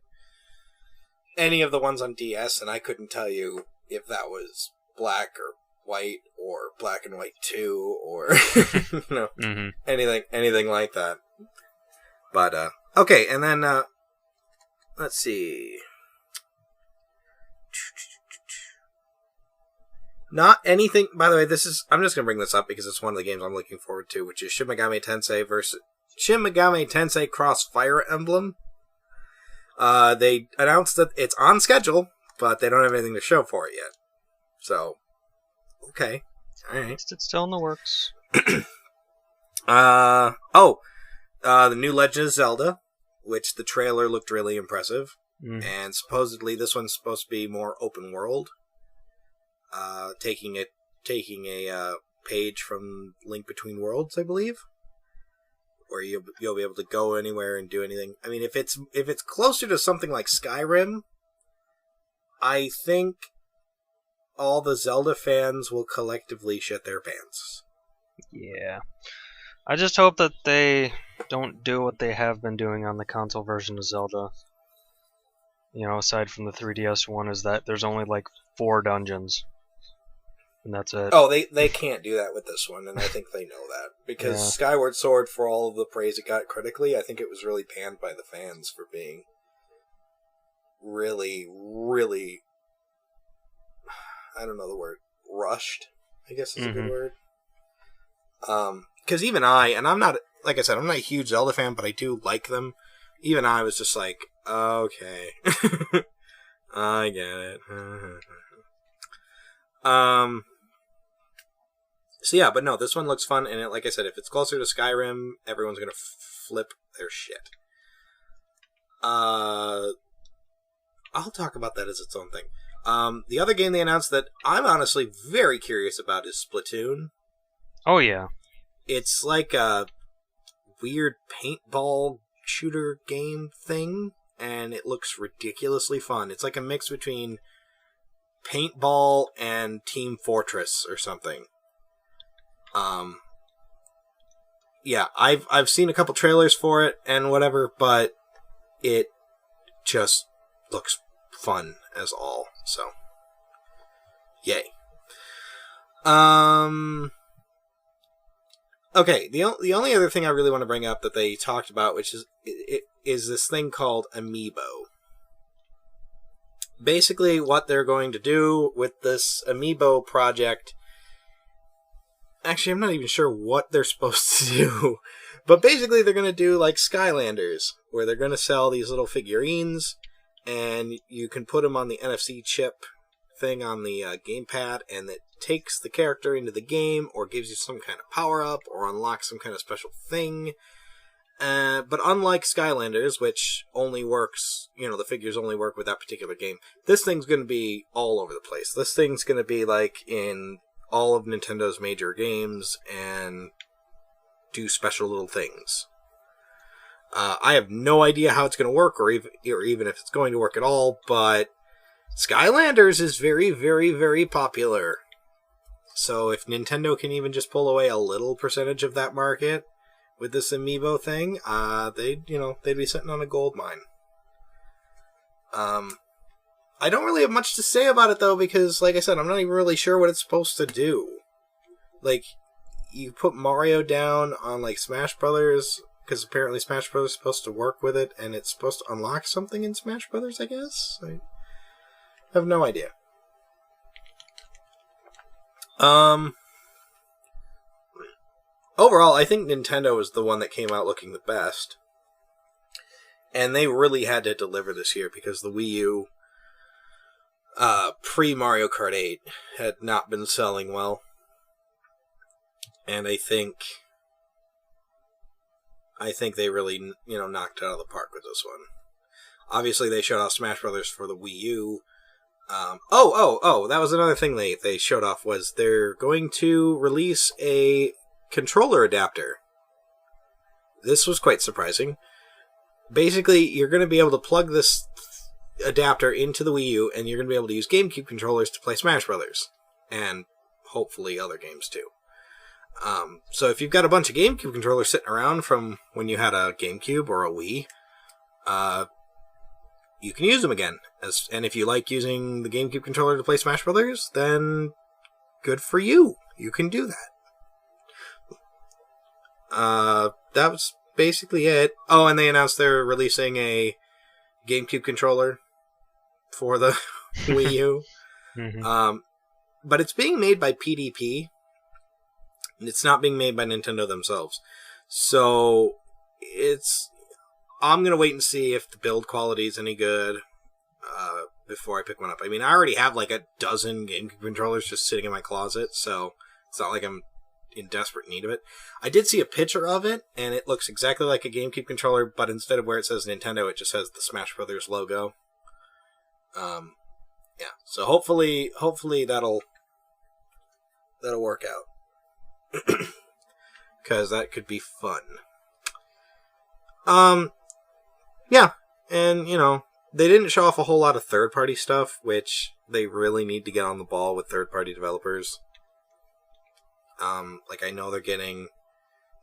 any of the ones on DS, and I couldn't tell you if that was black or white or black and white 2 or anything like that. But okay, and then let's see. Not anything. By the way, I'm just gonna bring this up because it's one of the games I'm looking forward to, which is Shin Megami Tensei Cross Fire Emblem. They announced that it's on schedule, but they don't have anything to show for it yet. So, okay, all right. It's still in the works. The new Legend of Zelda, which the trailer looked really impressive, and supposedly this one's supposed to be more open world, taking a page from Link Between Worlds, I believe, where you'll be able to go anywhere and do anything. I mean, if it's closer to something like Skyrim, I think all the Zelda fans will collectively shit their pants. Yeah. I just hope that they don't do what they have been doing on the console version of Zelda. You know, aside from the 3DS one, is that there's only like 4 dungeons. And that's it. Oh, they can't do that with this one, and I think they know that. Because Skyward Sword, for all of the praise it got critically, I think it was really panned by the fans for being really, really... I don't know the word. Rushed, I guess is a good word. Because even I'm not, like I said, I'm not a huge Zelda fan, but I do like them. Even I was just like, okay. I get it. So yeah, but no, this one looks fun, and like I said, if it's closer to Skyrim, everyone's gonna flip their shit. I'll talk about that as its own thing. The other game they announced that I'm honestly very curious about is Splatoon. Oh, yeah. It's like a weird paintball shooter game thing, and it looks ridiculously fun. It's like a mix between paintball and Team Fortress or something. Yeah, I've seen a couple trailers for it and whatever, but it just looks fun as all. So, yay. Okay, the only other thing I really want to bring up that they talked about, which is this thing called Amiibo. Basically, what they're going to do with this Amiibo project... Actually, I'm not even sure what they're supposed to do. But basically, they're going to do like Skylanders, where they're going to sell these little figurines, and you can put them on the NFC chip thing on the gamepad, and it takes the character into the game, or gives you some kind of power-up, or unlocks some kind of special thing. But unlike Skylanders, which only works, the figures only work with that particular game, this thing's going to be all over the place. This thing's going to be like in all of Nintendo's major games and do special little things. I have no idea how it's going to work, or even if it's going to work at all, but Skylanders is very, very, very popular. So if Nintendo can even just pull away a little percentage of that market with this Amiibo thing, they'd be sitting on a gold mine. I don't really have much to say about it, though, because, like I said, I'm not even really sure what it's supposed to do. Like, you put Mario down on, like, Smash Brothers, because apparently Smash Brothers is supposed to work with it, and it's supposed to unlock something in Smash Brothers, I guess? I have no idea. Overall, I think Nintendo was the one that came out looking the best. And they really had to deliver this year, because the Wii U... pre-Mario Kart 8 had not been selling well. And I think they really, knocked it out of the park with this one. Obviously, they showed off Smash Brothers for the Wii U. That was another thing they showed off, was they're going to release a controller adapter. This was quite surprising. Basically, you're going to be able to plug this adapter into the Wii U, and you're going to be able to use GameCube controllers to play Smash Brothers, and hopefully other games too. So if you've got a bunch of GameCube controllers sitting around from when you had a GameCube or a Wii, you can use them again. And if you like using the GameCube controller to play Smash Brothers, then good for you. You can do that. That was basically it. Oh, and they announced they're releasing a GameCube controller for the Wii U. Mm-hmm. But it's being made by PDP. It's not being made by Nintendo themselves. So I'm going to wait and see if the build quality is any good before I pick one up. I mean, I already have like a dozen GameCube controllers just sitting in my closet, so it's not like I'm in desperate need of it. I did see a picture of it, and it looks exactly like a GameCube controller, but instead of where it says Nintendo, it just has the Smash Brothers logo. Yeah, so hopefully that'll work out. Because that could be fun. Yeah, and, they didn't show off a whole lot of third-party stuff, which they really need to get on the ball with third-party developers. Like, I know they're getting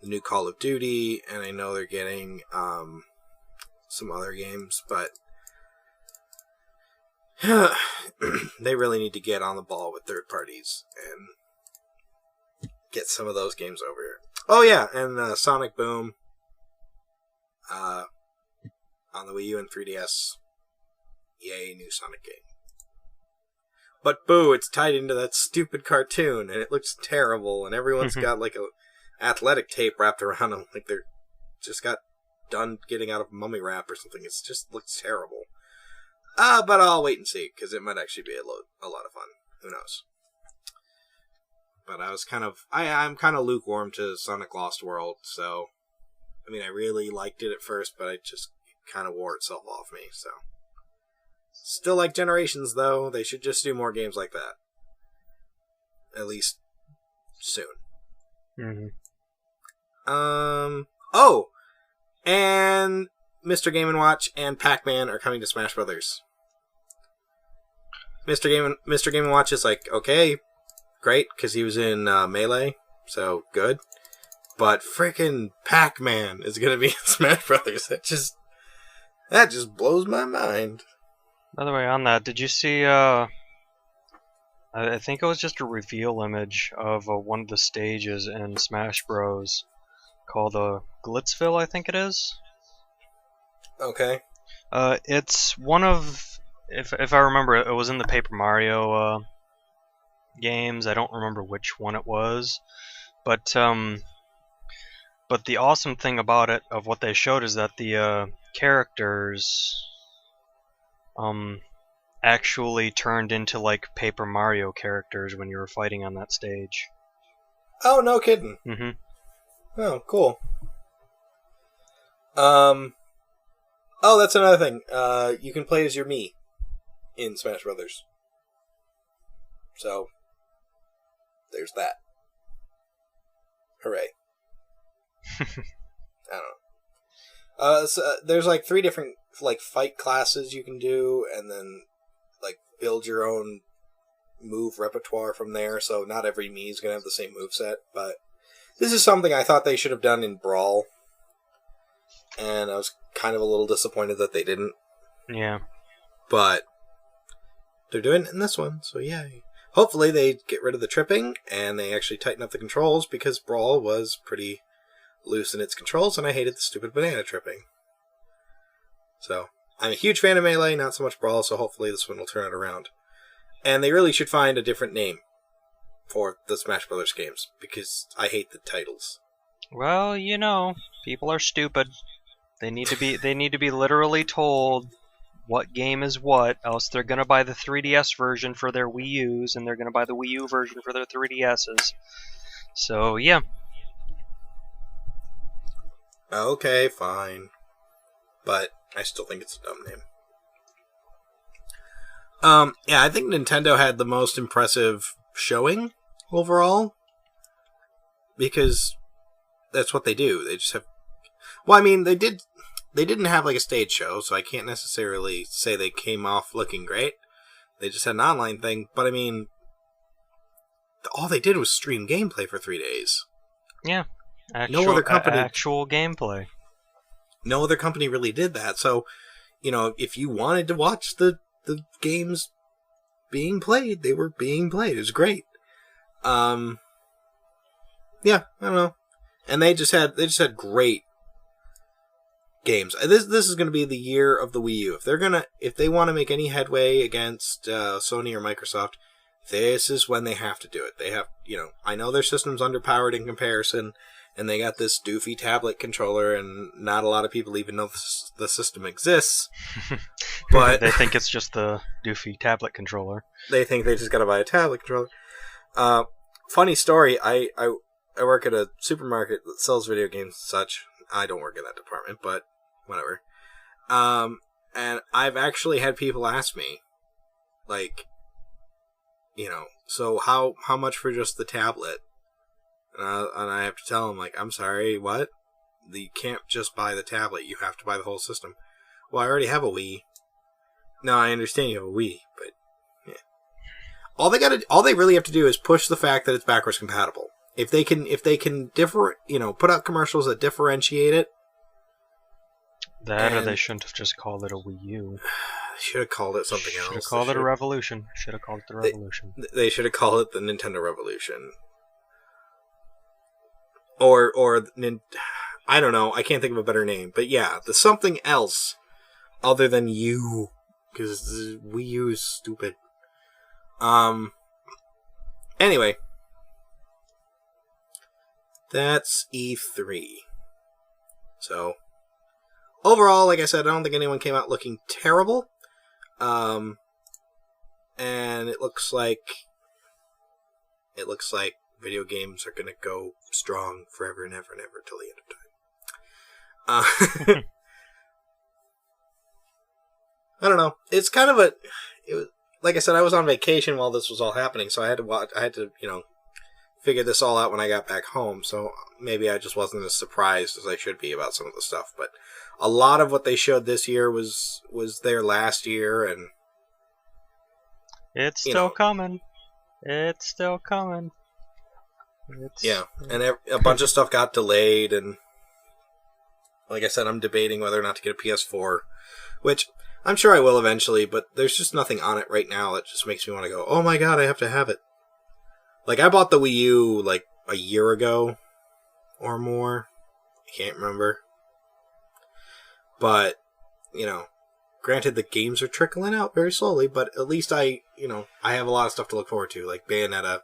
the new Call of Duty, and I know they're getting, some other games, but they really need to get on the ball with third parties and get some of those games over here. Oh yeah, and Sonic Boom on the Wii U and 3DS. Yay, new Sonic game. But boo, it's tied into that stupid cartoon, and it looks terrible, and everyone's got like a athletic tape wrapped around them, like they're just got done getting out of mummy wrap or something. It just looks terrible. But I'll wait and see, because it might actually be a lot of fun. Who knows? But I'm kind of lukewarm to Sonic Lost World, so, I mean, I really liked it at first, but it kind of wore itself off me, so. Still like Generations, though. They should just do more games like that. At least soon. Mm-hmm. Oh! And Mr. Game & Watch and Pac-Man are coming to Smash Brothers. Mr. Game & Watch is like, okay, great, because he was in Melee, so good. But freaking Pac-Man is going to be in Smash Brothers. That just blows my mind. By the way, on that, did you see, I think it was just a reveal image of one of the stages in Smash Bros. Called Glitzville, I think it is. Okay. It's one of, if I remember, it was in the Paper Mario games. I don't remember which one it was, but the awesome thing about it, of what they showed, is that the characters actually turned into like Paper Mario characters when you were fighting on that stage. Oh, no kidding. Mm-hmm. Oh, cool. Oh, that's another thing. You can play as your Mii in Smash Brothers. So, there's that. Hooray. I don't know. So, there's like 3 different like fight classes you can do, and then like build your own move repertoire from there. So not every Mii is gonna have the same moveset, but this is something I thought they should have done in Brawl, and I was kind of a little disappointed that they didn't. Yeah. But they're doing it in this one, so yay. Hopefully they get rid of the tripping, and they actually tighten up the controls, because Brawl was pretty loose in its controls, and I hated the stupid banana tripping. So, I'm a huge fan of Melee, not so much Brawl, so hopefully this one will turn it around. And they really should find a different name for the Smash Brothers games, because I hate the titles. Well, people are stupid. They need to be literally told what game is what, else they're gonna buy the 3DS version for their Wii U's, and they're gonna buy the Wii U version for their 3DS's. So, yeah. Okay, fine. But I still think it's a dumb name. Yeah, I think Nintendo had the most impressive showing overall, because that's what they do. They just have. Well, I mean, they didn't have like a stage show, so I can't necessarily say they came off looking great. They just had an online thing, but I mean, all they did was stream gameplay for 3 days. Yeah. No other company, Actual gameplay. no other company really did that. So, if you wanted to watch the games being played, they were being played. It was great. Yeah, I don't know. And they just had great games. This is going to be the year of the Wii U. If they want to make any headway against Sony or Microsoft, this is when they have to do it. They have, I know their system's underpowered in comparison, and they got this doofy tablet controller, and not a lot of people even know the system exists. But they think it's just the doofy tablet controller. They think they just got to buy a tablet controller. Funny story. I work at a supermarket that sells video games and such. I don't work in that department, but whatever. And I've actually had people ask me, like, so how much for just the tablet? And I have to tell them, like, I'm sorry, what? You can't just buy the tablet. You have to buy the whole system. Well, I already have a Wii. No, I understand you have a Wii, but yeah. All they really have to do is push the fact that it's backwards compatible. If they can put out commercials that differentiate it. Or they shouldn't have just called it a Wii U. Should have called it something else. Should have called it a Revolution. Should have called it the Revolution. They should have called it the Nintendo Revolution. Or I don't know. I can't think of a better name. But yeah, the something else other than U, because Wii U is stupid. Anyway, that's E3. So overall, like I said, I don't think anyone came out looking terrible. And it looks like video games are going to go strong forever and ever and ever till the end of time. I don't know. It's kind of like I said, I was on vacation while this was all happening, so I had to figure this all out when I got back home, so maybe I just wasn't as surprised as I should be about some of the stuff, but a lot of what they showed this year was there last year, and it's still coming. It's still coming. Yeah, and a bunch of stuff got delayed, and like I said, I'm debating whether or not to get a PS4, which I'm sure I will eventually, but there's just nothing on it right now that just makes me want to go, oh my god, I have to have it. Like, I bought the Wii U, like, a year ago, or more. I can't remember. But, granted, the games are trickling out very slowly, but at least I have a lot of stuff to look forward to, like Bayonetta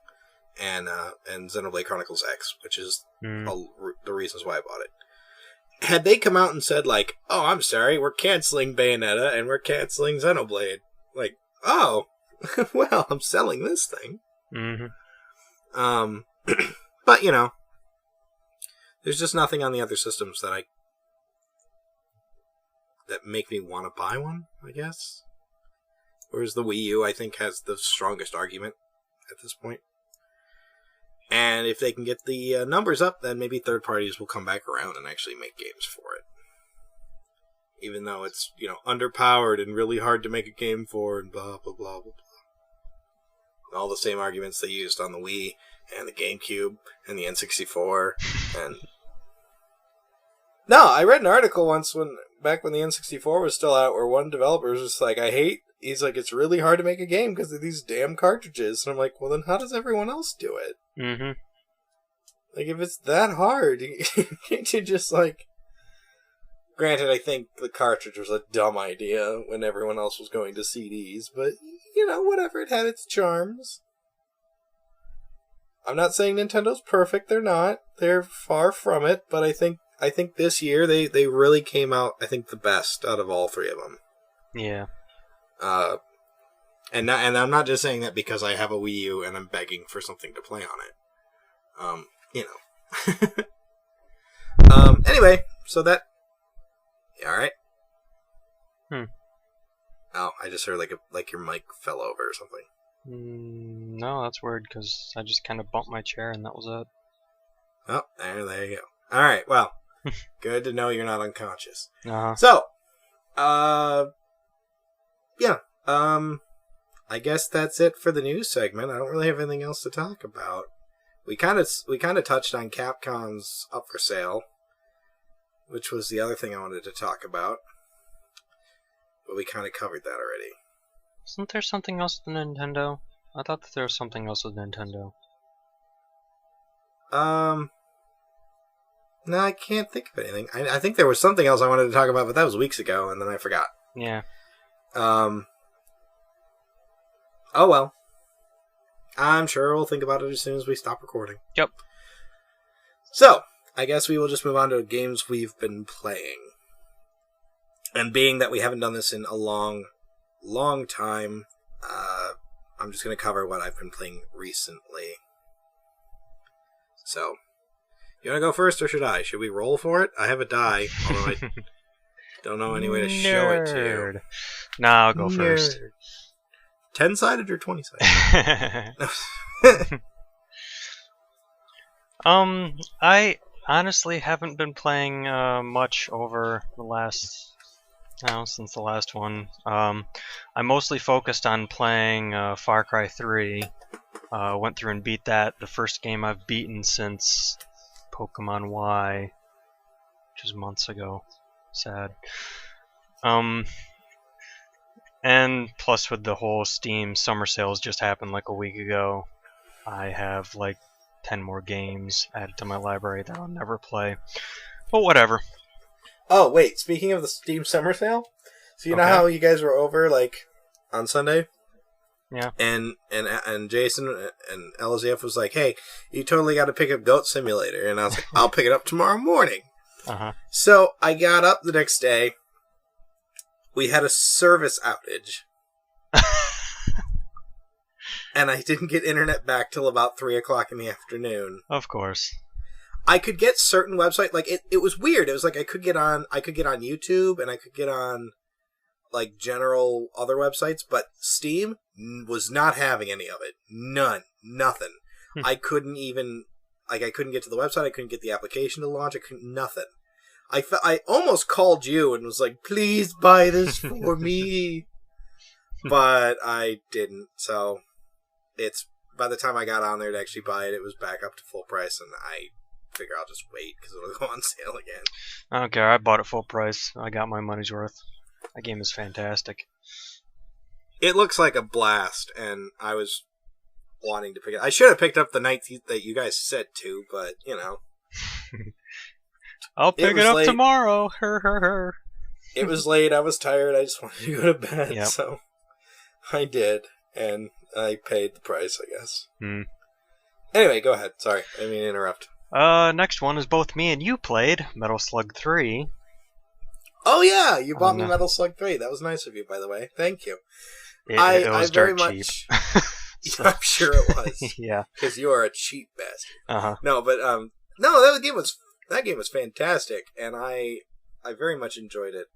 and Xenoblade Chronicles X, which is the reasons why I bought it. Had they come out and said, like, oh, I'm sorry, we're canceling Bayonetta and we're canceling Xenoblade, like, oh, well, I'm selling this thing. Mm-hmm. But, there's just nothing on the other systems that make me want to buy one, I guess. Whereas the Wii U, I think, has the strongest argument at this point. And if they can get the numbers up, then maybe third parties will come back around and actually make games for it. Even though it's, underpowered and really hard to make a game for, and blah, blah, blah, blah, blah. All the same arguments they used on the Wii and the GameCube and the N64 and no, I read an article once back when the N64 was still out, where one developer was just like, he's like, it's really hard to make a game because of these damn cartridges. And I'm like, well, then how does everyone else do it? Mm-hmm. Like, if it's that hard, can't you just, like... Granted, I think the cartridge was a dumb idea when everyone else was going to CDs, but, whatever, it had its charms. I'm not saying Nintendo's perfect, they're not. They're far from it, but I think this year they really came out, I think, the best out of all three of them. Yeah. And I'm not just saying that because I have a Wii U and I'm begging for something to play on it. Anyway, so that... Alright? Oh, I just heard like your mic fell over or something. No, that's weird, because I just kind of bumped my chair and that was it. Oh, there you go. Alright, well, good to know you're not unconscious. Uh-huh. So, yeah, I guess that's it for the news segment. I don't really have anything else to talk about. We kind of touched on Capcom's up for sale, which was the other thing I wanted to talk about. But we kind of covered that already. Isn't there something else with Nintendo? I thought that there was something else with Nintendo. No, I can't think of anything. I think there was something else I wanted to talk about, but that was weeks ago, and then I forgot. Yeah. Oh well. I'm sure we'll think about it as soon as we stop recording. Yep. So, I guess we will just move on to games we've been playing. And being that we haven't done this in a long, long time, I'm just going to cover what I've been playing recently. So, you want to go first, or should I? Should we roll for it? I have a die, although I don't know any way to show it to you. Nah, I'll go first. 10-sided or 20-sided? I honestly haven't been playing much over the last, since the last one. I mostly focused on playing Far Cry 3. Went through and beat that, the first game I've beaten since Pokemon Y, which was months ago. Sad. And plus with the whole Steam summer sales just happened like a week ago, I have like 10 more games added to my library that I'll never play. But whatever. Oh, wait, speaking of the Steam summer sale, so you know how you guys were over like on Sunday? Yeah. And Jason and LZF was like, hey, you totally got to pick up Goat Simulator. And I was like, I'll pick it up tomorrow morning. Uh-huh. So I got up the next day. We had a service outage. And I didn't get internet back till about 3 o'clock in the afternoon. Of course. I could get certain websites, like it was weird. It was like I could get on YouTube and I could get on like general other websites, but Steam was not having any of it. Nothing. I couldn't even, I couldn't get to the website. I couldn't get the application to launch. Nothing. I almost called you and was like, please buy this for me. But I didn't. So it's, by the time I got on there to actually buy it, it was back up to full price, and I figure I'll just wait because it'll go on sale again. I don't care. I bought it full price. I got my money's worth. That game is fantastic. It looks like a blast, and I was wanting to pick it. I should have picked up the night that you guys said to, but, you know. I'll pick it up tomorrow. It was late. I was tired. I just wanted to go to bed, so I did, and I paid the price, I guess. Anyway, go ahead. Sorry, I didn't mean to interrupt. Next one is both me and you played Metal Slug 3. Oh yeah, you bought me Metal Slug 3. That was nice of you, by the way. Thank you. It was dirt cheap. So. I'm sure it was. Yeah, because you are a cheap bastard. No, but no, that game was fantastic, and I very much enjoyed it.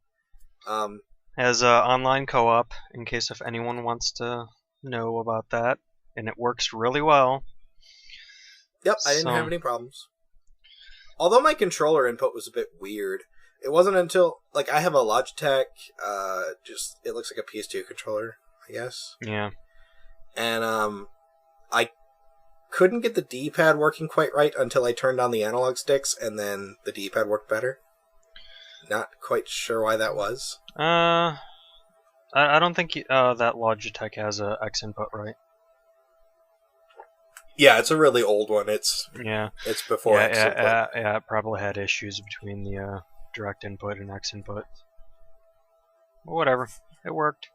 Has online co-op, in case if anyone wants to know about that, and it works really well. Yep, I didn't have any problems. Although my controller input was a bit weird. It wasn't until, like, I have a Logitech, it looks like a PS2 controller, I guess. Yeah. And, I couldn't get the D-pad working quite right until I turned on the analog sticks, and then the D-pad worked better. Not quite sure why that was. I don't think that Logitech has a X input, right? Yeah, it's a really old one. It's before X input. Yeah, it probably had issues between the direct input and X input. But whatever, it worked.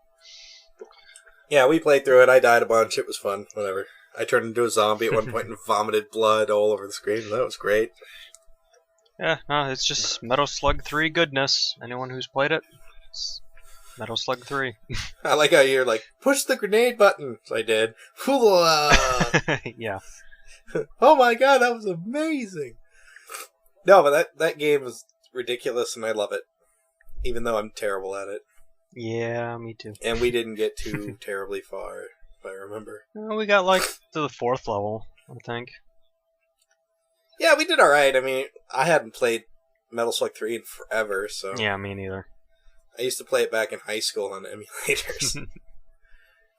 Yeah, we played through it. I died a bunch. It was fun. Whatever. I turned into a zombie at one point and vomited blood all over the screen. That was great. Yeah, no, it's just Metal Slug 3 goodness. Anyone who's played it, it's Metal Slug 3. I like how you're like, push the grenade button. So I did. Yeah. Oh my god, that was amazing. No, but that game was ridiculous, and I love it. Even though I'm terrible at it. Yeah, me too. And we didn't get too terribly far, if I remember. We got like to the 4th level, I think. Yeah, we did alright. I mean, I hadn't played Metal Slug 3 in forever, so... Yeah, me neither. I used to play it back in high school on emulators.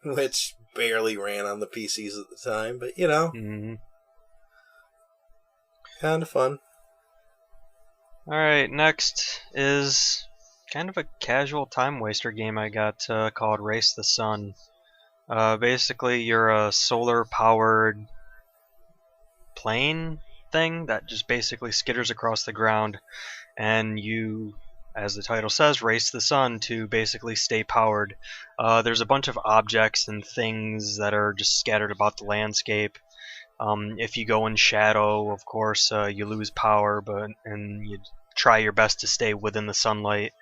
Which barely ran on the PCs at the time, but, you know. Mm-hmm. Kind of fun. Alright, next is kind of a casual time waster game I got called Race the Sun. Basically, you're a solar-powered plane thing that just basically skitters across the ground, and you, as the title says, race the sun to basically stay powered. There's a bunch of objects and things that are just scattered about the landscape. If you go in shadow, of course, you lose power, and you try your best to stay within the sunlight.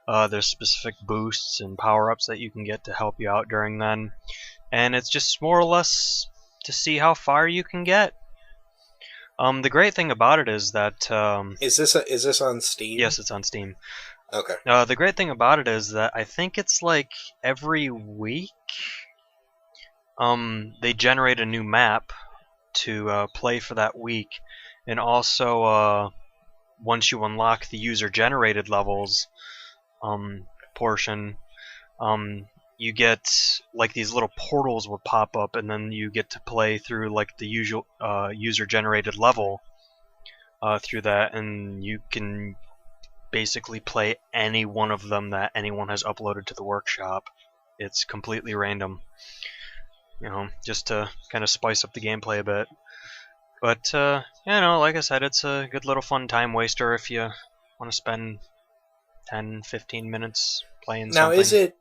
There's specific boosts and power-ups that you can get to help you out during then. And it's just more or less to see how far you can get. The great thing about it is that... Is this on Steam? Yes, it's on Steam. Okay. The great thing about it is that I think it's like every week they generate a new map to play for that week. And also, once you unlock the user-generated levels portion, you get like these little portals will pop up, and then you get to play through like the usual user-generated level through that, and you can basically play any one of them that anyone has uploaded to the workshop. It's completely random, just to kind of spice up the gameplay a bit. But like I said, it's a good little fun time waster if you want to spend 10-15 minutes playing something. Now,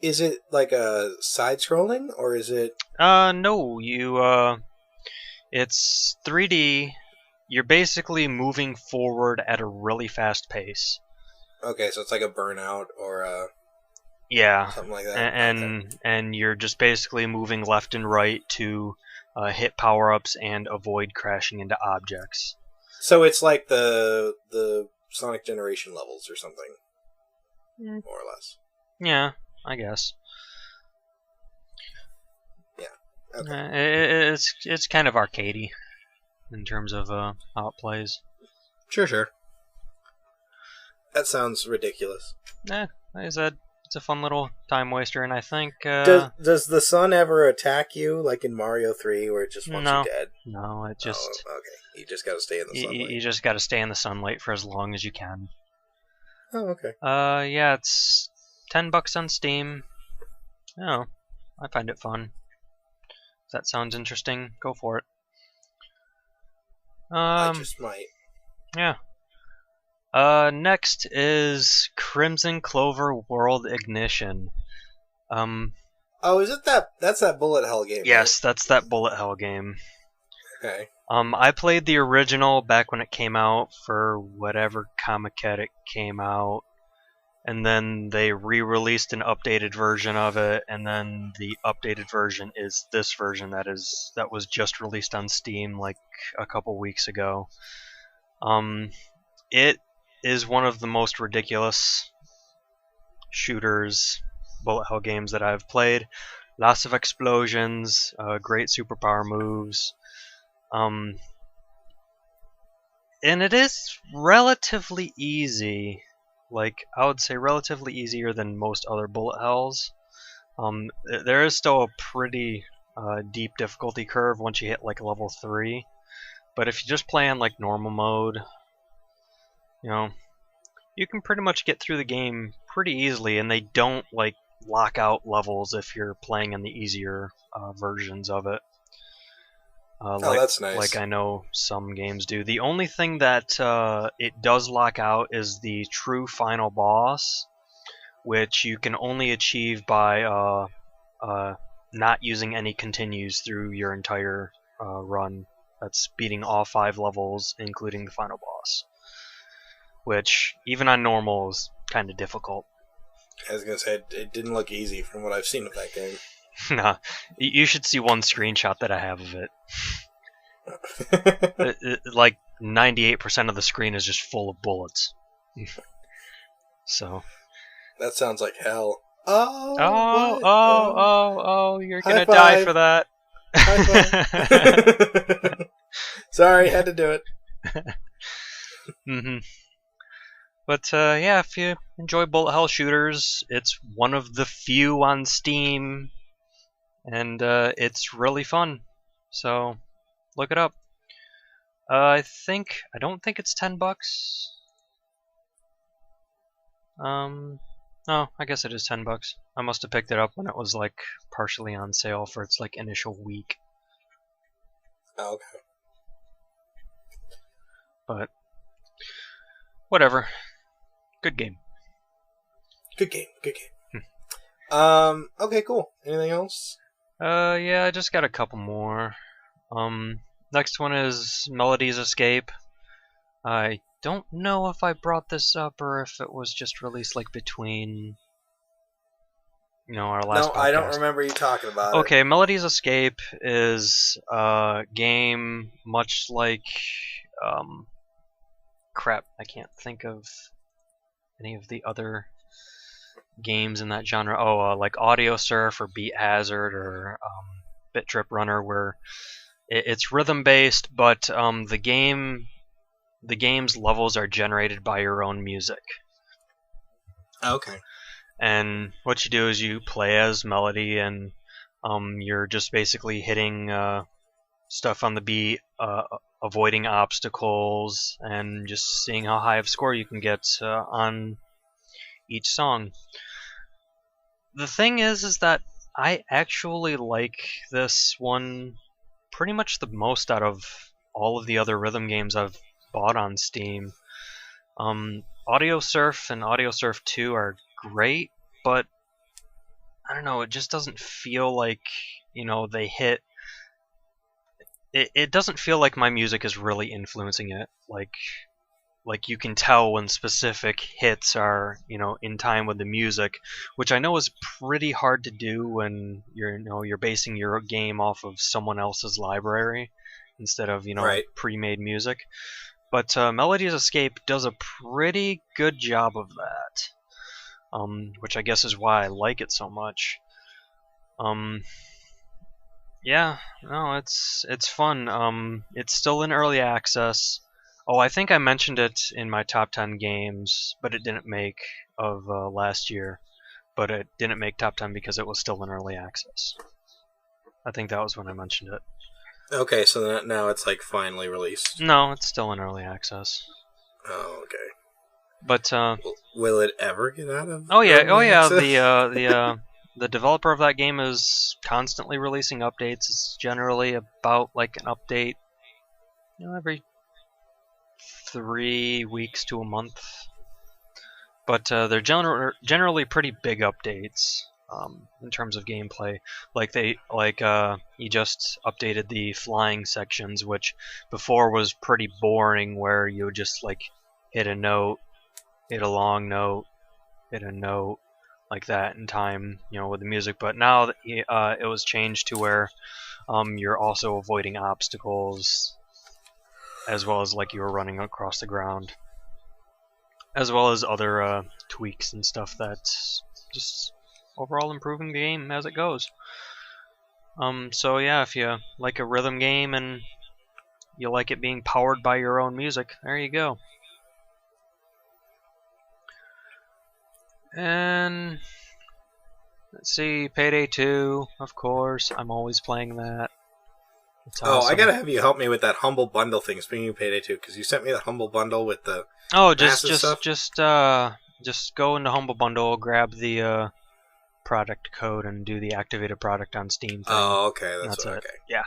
is it like a side-scrolling, or is it... No, it's 3D. You're basically moving forward at a really fast pace. Okay, so it's like a Burnout or something like that. And you're just basically moving left and right to hit power-ups and avoid crashing into objects. So it's like the Sonic Generation levels or something, more or less. Yeah, I guess. Yeah. Okay. It's kind of arcadey in terms of how it plays. Sure. That sounds ridiculous. Like I said, it's a fun little time waster, and I think... Does the sun ever attack you, like in Mario 3, where it just wants you dead? No, it just... Oh, okay. You just gotta stay in the sunlight. You just gotta stay in the sunlight for as long as you can. Oh, okay. Yeah, it's $10 on Steam. I find it fun. If that sounds interesting, go for it. I just might. Yeah. Next is Crimson Clover World Ignition. Oh, is it that? That's that bullet hell game. Yes, that's that bullet hell game. Okay. I played the original back when it came out for whatever Comiket it came out, and then they re-released an updated version of it, and then the updated version is this version that was just released on Steam like a couple weeks ago. It is one of the most ridiculous shooters, bullet hell games that I've played. Lots of explosions, great superpower moves. And it is relatively easy. Like, I would say relatively easier than most other bullet hells. There is still a pretty deep difficulty curve once you hit like level 3. But if you just play on like normal mode, you can pretty much get through the game pretty easily, and they don't like lock out levels if you're playing in the easier versions of it. That's nice. Like I know some games do. The only thing that it does lock out is the true final boss, which you can only achieve by not using any continues through your entire run. That's beating all 5 levels, including the final boss, which even on normal is kind of difficult. I was gonna say it didn't look easy from what I've seen of that game. Nah, you should see one screenshot that I have of it. Like 98% of the screen is just full of bullets. So that sounds like hell. Oh! You're gonna die for that. High five. Sorry, had to do it. But yeah, if you enjoy bullet hell shooters, it's one of the few on Steam, and it's really fun. So look it up. I don't think it's $10. No, I guess it is $10. I must have picked it up when it was like partially on sale for its like initial week. Oh, okay. But whatever. Good game. Good game. Okay, cool. Anything else? Yeah, I just got a couple more. Next one is Melody's Escape. I don't know if I brought this up or if it was just released like between, our last podcast. No, I don't remember you talking about it. Okay, Melody's Escape is a game much like, crap, I can't think of any of the other games in that genre. Like Audio Surf or Beat Hazard or Bit Trip Runner, where it's rhythm based, but the game's levels are generated by your own music. Okay. And what you do is you play as Melody, and you're just basically hitting stuff on the beat, avoiding obstacles, and just seeing how high of a score you can get on each song. The thing is that I actually like this one pretty much the most out of all of the other rhythm games I've bought on Steam. Audio Surf and Audio Surf 2 are great, but I don't know, it just doesn't feel like, they hit. It doesn't feel like my music is really influencing it. Like you can tell when specific hits are, in time with the music, which I know is pretty hard to do when you're basing your game off of someone else's library instead of, right, pre-made music. But Melody's Escape does a pretty good job of that, which I guess is why I like it so much. Yeah, no, it's fun. It's still in early access. Oh, I think I mentioned it in my top 10 games, but it didn't make of last year. But it didn't make top 10 because it was still in early access. I think that was when I mentioned it. Okay, so now it's like finally released. No, it's still in early access. Oh, okay. But will it ever get out of? Oh yeah. access? The developer of that game is constantly releasing updates. It's generally about like an update, every 3 weeks to a month. But they're generally pretty big updates in terms of gameplay. He just updated the flying sections, which before was pretty boring, where you would just like hit a note, hit a long note, hit a note, like that in time, with the music. But now it was changed to where you're also avoiding obstacles, as well as like you were running across the ground, as well as other tweaks and stuff that's just overall improving the game as it goes. So yeah, if you like a rhythm game and you like it being powered by your own music, there you go. And let's see, Payday 2, of course. I'm always playing that. It's awesome. I gotta have you help me with that Humble Bundle thing. Speaking of Payday 2, because you sent me the Humble Bundle with the just go into Humble Bundle, grab the product code, and do the activated product on Steam thing. Oh, okay, that's it. Okay. Yeah.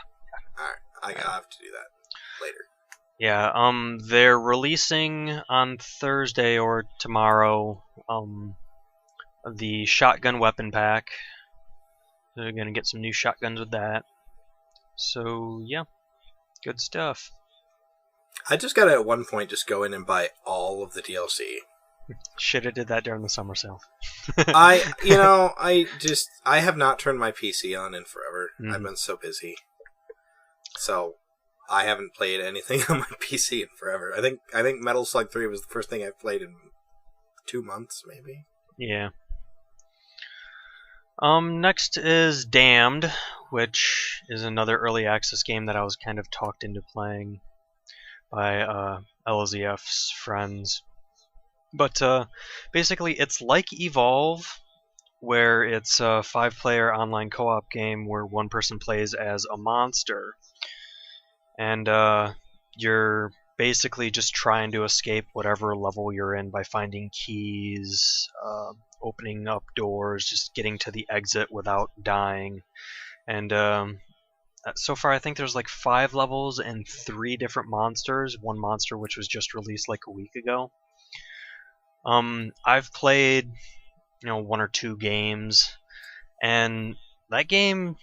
All right, I'll have to do that later. Yeah. They're releasing on Thursday or tomorrow. The shotgun weapon pack. They're gonna get some new shotguns with that. So yeah, good stuff. I just gotta at one point just go in and buy all of the DLC. Should have did that during the summer sale. I have not turned my PC on in forever. Mm-hmm. I've been so busy. So I haven't played anything on my PC in forever. I think Metal Slug 3 was the first thing I've played in 2 months, maybe. Yeah. Next is Damned, which is another early access game that I was kind of talked into playing by LZF's friends. But basically, it's like Evolve, where it's a 5-player online co-op game where one person plays as a monster. And you're basically just trying to escape whatever level you're in by finding keys, opening up doors, just getting to the exit without dying. And so far, I think there's like 5 levels and 3 different monsters. One monster which was just released like a week ago. I've played, 1 or 2 games, and that game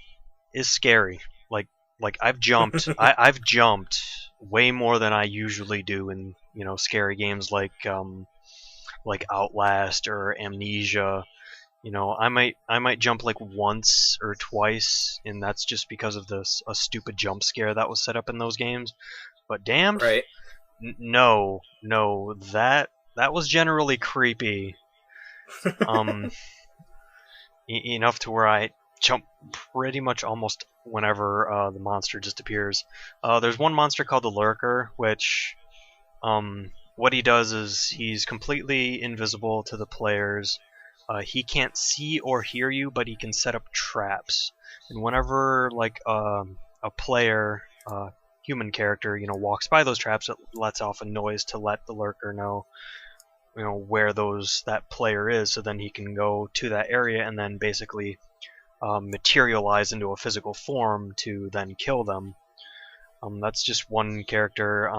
is scary. Like I've jumped, I've jumped way more than I usually do in scary games like Outlast or Amnesia. I might jump like once or twice, and that's just because of a stupid jump scare that was set up in those games. But damned, Right. No, that was generally creepy. Enough to where I jump pretty much almost whenever the monster just appears. There's one monster called the Lurker, which what he does is he's completely invisible to the players. He can't see or hear you, but he can set up traps. And whenever like a player, human character, walks by those traps, it lets off a noise to let the Lurker know, where that player is, so then he can go to that area and then basically materialize into a physical form to then kill them. That's just one character.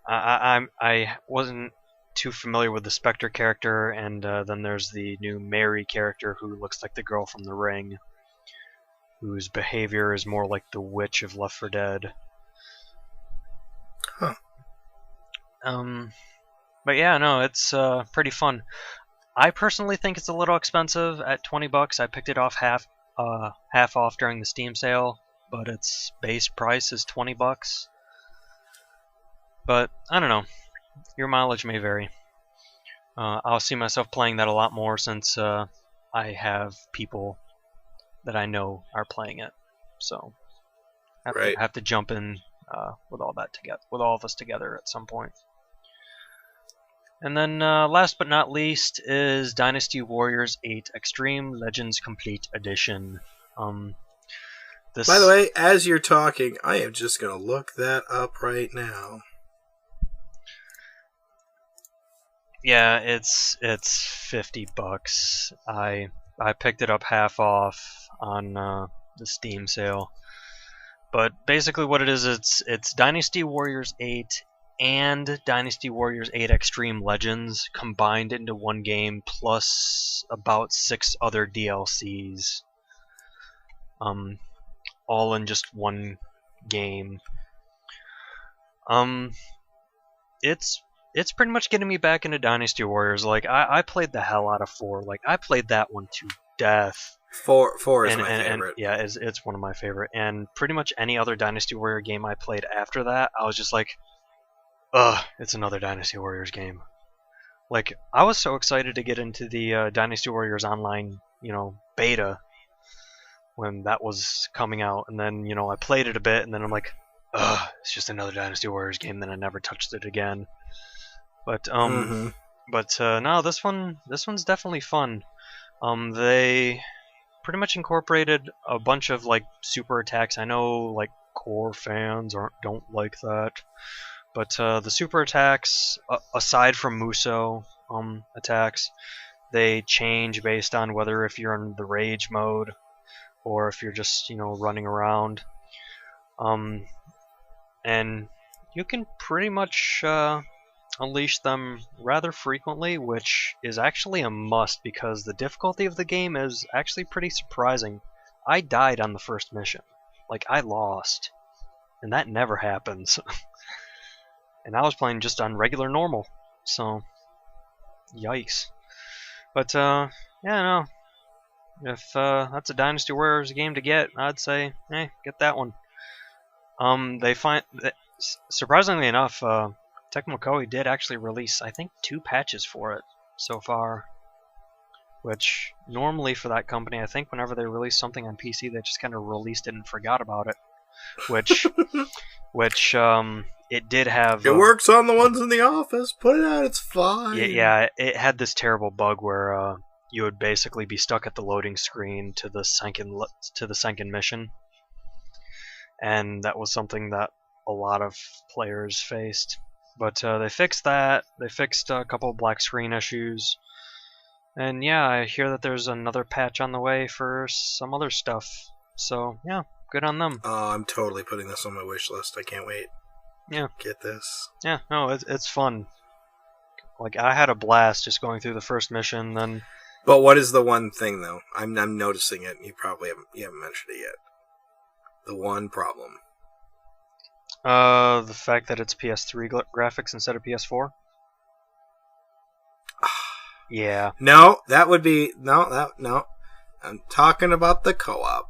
I wasn't too familiar with the Spectre character, and then there's the new Mary character who looks like the girl from The Ring, whose behavior is more like the witch of Left 4 Dead. Huh. But yeah, no, it's pretty fun. I personally think it's a little expensive at $20. I picked it off half off during the Steam sale, but its base price is $20. But I don't know. Your mileage may vary. I'll see myself playing that a lot more since I have people that I know are playing it. So I have to jump in with all of us together at some point. And then last but not least is Dynasty Warriors 8 Extreme Legends Complete Edition. By the way, as you're talking, I am just going to look that up right now. Yeah, it's $50. I picked it up half off on the Steam sale. But basically what it is, it's Dynasty Warriors 8 and Dynasty Warriors 8 Extreme Legends combined into one game, plus about 6 other DLCs. All in just one game. It's pretty much getting me back into Dynasty Warriors. Like, I played the hell out of 4. Like, I played that one to death. 4 is my favorite. Yeah, it's one of my favorite. And pretty much any other Dynasty Warrior game I played after that, I was just like, ugh, it's another Dynasty Warriors game. Like, I was so excited to get into the Dynasty Warriors Online, beta when that was coming out. And then, I played it a bit, and then I'm like, ugh, it's just another Dynasty Warriors game. Then I never touched it again. But no, this one's definitely fun. They pretty much incorporated a bunch of like super attacks. I know like core fans don't like that, but the super attacks, aside from Muso attacks, they change based on whether if you're in the rage mode or if you're just running around. And you can pretty much unleash them rather frequently, which is actually a must because the difficulty of the game is actually pretty surprising. I died on the first mission. Like, I lost. And that never happens. And I was playing just on regular normal. So, yikes. But, yeah, no. If that's a Dynasty Warriors game to get, I'd say, get that one. They find that, surprisingly enough, Tecmo Koei did actually release, I think, 2 patches for it so far. Which, normally for that company, I think whenever they release something on PC, they just kind of released it and forgot about it. Which it did have... It works on the ones in the office. Put it out, it's fine. Yeah, it had this terrible bug where you would basically be stuck at the loading screen to the sunken mission. And that was something that a lot of players faced. But they fixed that. They fixed a couple of black screen issues. And yeah, I hear that there's another patch on the way for some other stuff. So yeah, good on them. Oh, I'm totally putting this on my wish list. I can't wait. Yeah. Get this. Yeah, no, it's fun. Like, I had a blast just going through the first mission, then... But what is the one thing, though? I'm noticing it, and you haven't mentioned it yet. The one problem. The fact that it's PS3 graphics instead of PS4? Yeah. No, that would be... No. I'm talking about the co-op.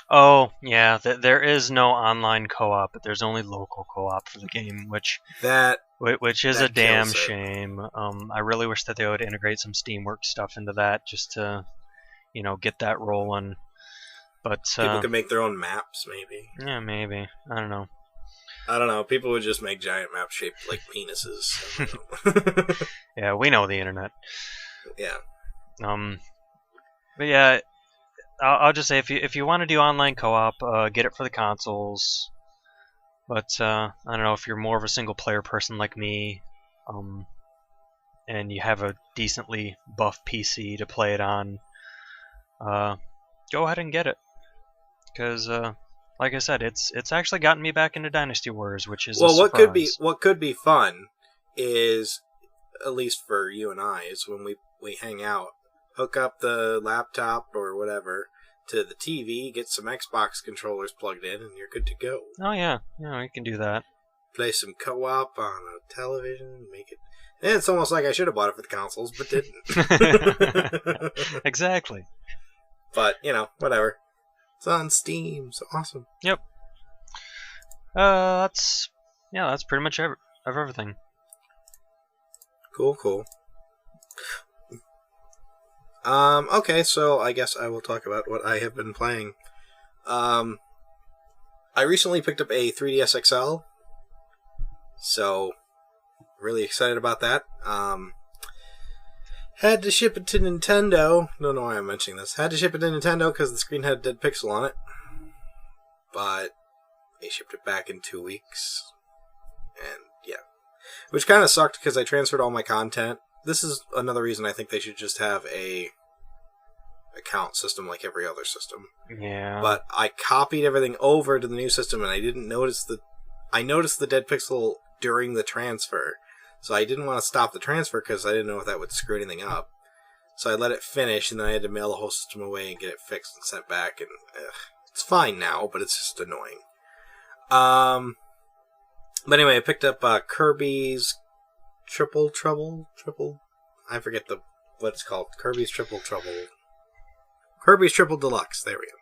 Oh, yeah, there is no online co-op, but there's only local co-op for the game, which is a damn shame. I really wish that they would integrate some Steamworks stuff into that, just to, get that rolling. But people could make their own maps, maybe. Yeah, maybe. I don't know. People would just make giant maps shaped like penises. Yeah, we know the internet. Yeah. But yeah, I'll just say if you want to do online co-op, get it for the consoles. But I don't know, if you're more of a single player person like me, and you have a decently buff PC to play it on, go ahead and get it. Because like I said, it's actually gotten me back into Dynasty Warriors, which is what surprise. could be fun is, at least for you and I, is when we hang out, hook up the laptop or whatever to the TV, get some Xbox controllers plugged in, and you're good to go. Oh yeah, we can do that. Play some co-op on a television, make it. And it's almost like I should have bought it for the consoles, but didn't. Exactly. But whatever. It's on Steam, so awesome. Yep. That's pretty much everything. Cool. Okay, so I guess I will talk about what I have been playing. I recently picked up a 3DS XL, so really excited about that. Had to ship it to Nintendo. Don't know why I'm mentioning this. Had to ship it to Nintendo because the screen had a dead pixel on it. But they shipped it back in 2 weeks. And yeah. Which kind of sucked because I transferred all my content. This is another reason I think they should just have a account system like every other system. Yeah. But I copied everything over to the new system, and I didn't notice I noticed the dead pixel during the transfer. So I didn't want to stop the transfer because I didn't know if that would screw anything up. So I let it finish, and then I had to mail the whole system away and get it fixed and sent back. And it's fine now, but it's just annoying. But anyway, I picked up Kirby's Triple Trouble. I forget what it's called. Kirby's Triple Trouble. Kirby's Triple Deluxe. There we go.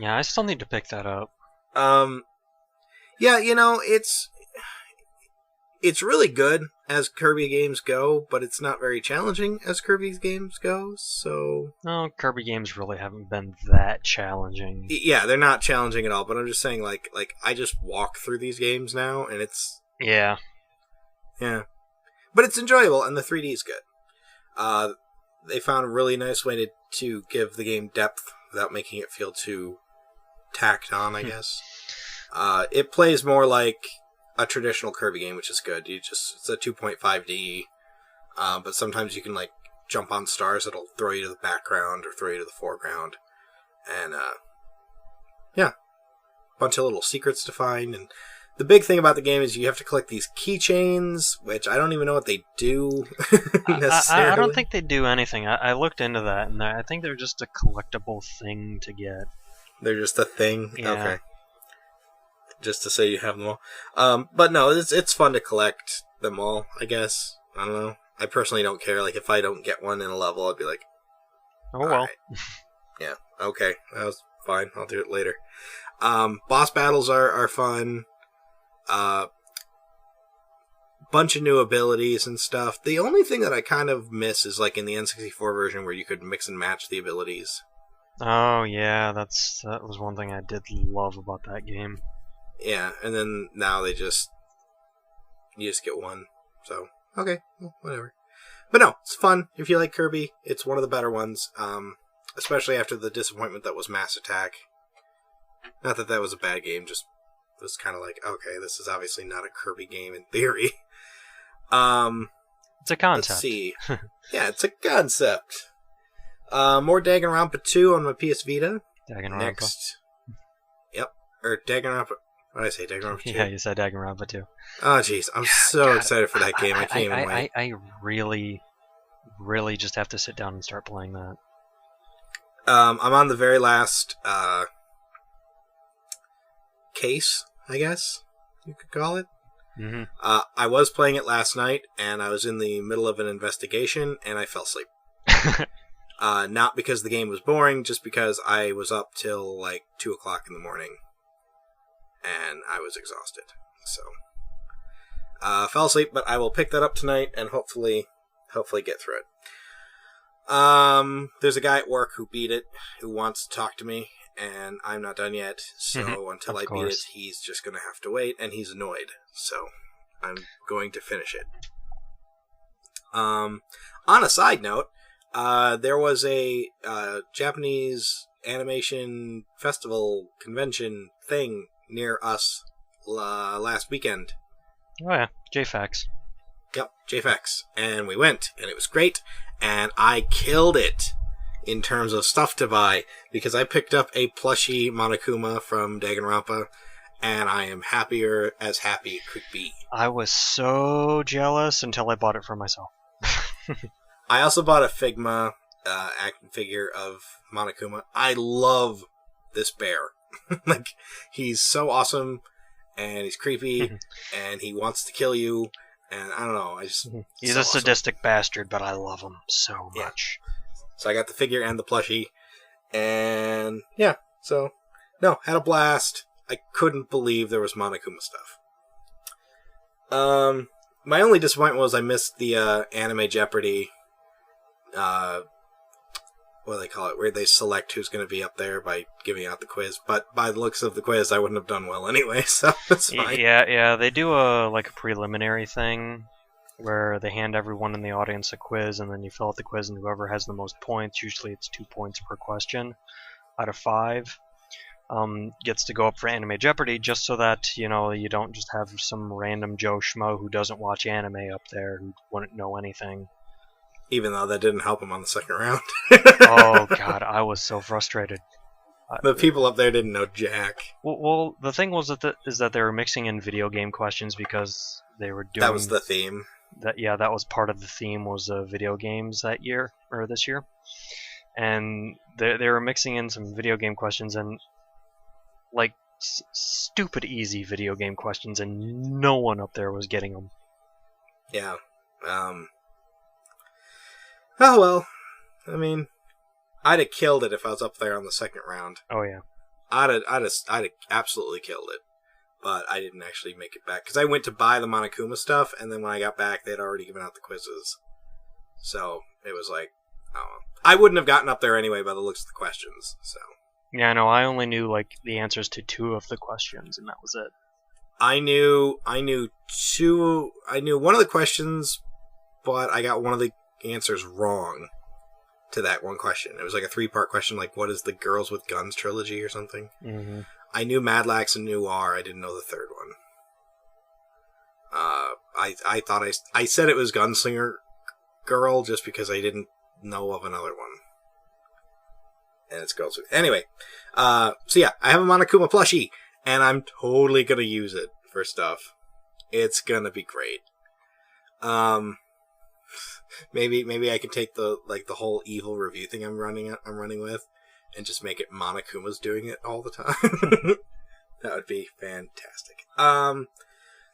Yeah, I still need to pick that up. Yeah, it's really good as Kirby games go, but it's not very challenging as Kirby's games go, so... No, Kirby games really haven't been that challenging. Yeah, they're not challenging at all, but I'm just saying, like I just walk through these games now, and it's... Yeah. Yeah. But it's enjoyable, and the 3D is good. They found a really nice way to give the game depth without making it feel too tacked on, I guess. It plays more like a traditional Kirby game, which is good. It's a 2.5D, but sometimes you can jump on stars that'll throw you to the background or throw you to the foreground, and yeah, bunch of little secrets to find. And the big thing about the game is you have to collect these keychains, which I don't even know what they do necessarily. I don't think they do anything. I looked into that, and I think they're just a collectible thing to get. They're just a thing? Yeah. Okay. Just to say you have them all. But no, it's fun to collect them all, I guess. I don't know. I personally don't care. Like, if I don't get one in a level, I'd be like, oh well. Right. Yeah, okay. That was fine. I'll do it later. Boss battles are fun. Bunch of new abilities and stuff. The only thing that I kind of miss is in the N64 version where you could mix and match the abilities. Oh yeah, that was one thing I did love about that game. Yeah, and then now you just get one. So, okay, well, whatever. But no, it's fun. If you like Kirby, it's one of the better ones. Especially after the disappointment that was Mass Attack. Not that that was a bad game, just was kind of like, okay, this is obviously not a Kirby game in theory. It's a concept. Let's see. Yeah, it's a concept. More Danganronpa 2 on my PS Vita. Danganronpa. Next. Yep. Or Danganronpa. What did I say? Danganronpa 2? Yeah, you said Danganronpa 2. Oh, jeez. I'm so excited for that game. I can't even wait. I really, really just have to sit down and start playing that. I'm on the very last case, I guess you could call it. Mm-hmm. I was playing it last night, and I was in the middle of an investigation, and I fell asleep. Not because the game was boring, just because I was up till like 2 o'clock in the morning, and I was exhausted. So, fell asleep, but I will pick that up tonight, and hopefully get through it. There's a guy at work who beat it, who wants to talk to me, and I'm not done yet, so until I beat it, he's just going to have to wait, and he's annoyed, so I'm going to finish it. On a side note, there was a Japanese animation festival convention thing near us last weekend. Oh yeah, JFX. Yep, JFX. And we went, and it was great, and I killed it in terms of stuff to buy, because I picked up a plushie Monokuma from Danganronpa, and I am happier as happy could be. I was so jealous until I bought it for myself. I also bought a Figma action figure of Monokuma. I love this bear. Like, he's so awesome, and he's creepy, and he wants to kill you, and I don't know, He's so a sadistic bastard, but I love him so much. So I got the figure and the plushie, and yeah, so, no, had a blast. I couldn't believe there was Monokuma stuff. My only disappointment was I missed the Anime Jeopardy, what do they call it, where they select who's going to be up there by giving out the quiz, but by the looks of the quiz, I wouldn't have done well anyway, so it's fine. Yeah, they do a preliminary thing, where they hand everyone in the audience a quiz, and then you fill out the quiz, and whoever has the most points, usually it's 2 points per question out of 5, gets to go up for Anime Jeopardy, just so that, you don't just have some random Joe Schmo who doesn't watch anime up there, who wouldn't know anything. Even though that didn't help him on the second round. Oh, God, I was so frustrated. The people up there didn't know jack. Well, the thing was that they were mixing in video game questions, because they were doing... That was the theme. That was part of the theme, was video games this year, and they were mixing in some video game questions, and like stupid easy video game questions, and no one up there was getting them. Yeah. Oh well. I mean, I'd have killed it if I was up there on the second round. Oh yeah. I'd have absolutely killed it. But I didn't actually make it back, because I went to buy the Monokuma stuff, and then when I got back, they'd already given out the quizzes. So, it was like, oh. I wouldn't have gotten up there anyway by the looks of the questions, so. Yeah, no, I only knew, the answers to 2 of the questions, and that was it. I knew one of the questions, but I got one of the answers wrong to that one question. It was like a 3-part question, like, what is the Girls with Guns trilogy or something? Mm-hmm. I knew Madlax and Noir. I didn't know the third one. I thought I said it was Gunslinger Girl just because I didn't know of another one. And it's Girls with... Anyway, so yeah, I have a Monokuma plushie, and I'm totally gonna use it for stuff. It's gonna be great. Maybe I can take the whole evil review thing I'm running with, and just make it Monokuma's doing it all the time. That would be fantastic.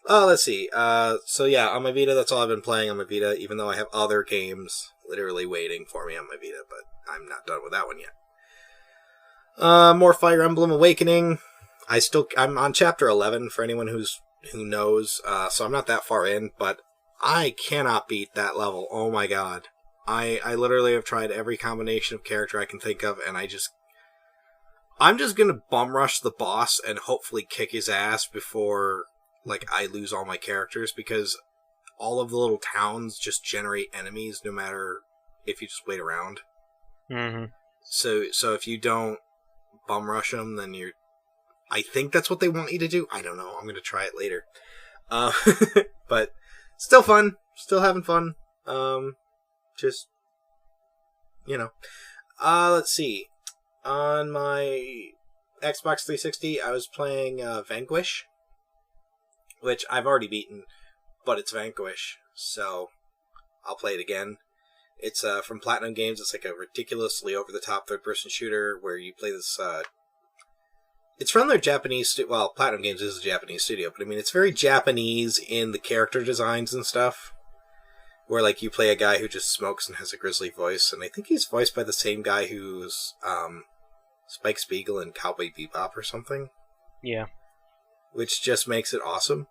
Let's see. So yeah, on my Vita, that's all I've been playing on my Vita, even though I have other games literally waiting for me on my Vita, but I'm not done with that one yet. More Fire Emblem Awakening. I'm on chapter 11 for anyone who knows, so I'm not that far in, but I cannot beat that level. Oh my god. I literally have tried every combination of character I can think of, and I'm just gonna bum rush the boss and hopefully kick his ass before, I lose all my characters, because all of the little towns just generate enemies no matter if you just wait around. Mm-hmm. So if you don't bum rush them, then I think that's what they want you to do. I don't know. I'm going to try it later. But still fun. Still having fun. Just, let's see. On my Xbox 360, I was playing Vanquish, which I've already beaten, but it's Vanquish, so I'll play it again. It's from Platinum Games. It's like a ridiculously over-the-top third-person shooter where you play this... it's from their Japanese... Well, Platinum Games is a Japanese studio, but I mean, it's very Japanese in the character designs and stuff, where like you play a guy who just smokes and has a grizzly voice, and I think he's voiced by the same guy who's Spike Spiegel in Cowboy Bebop or something. Yeah. Which just makes it awesome.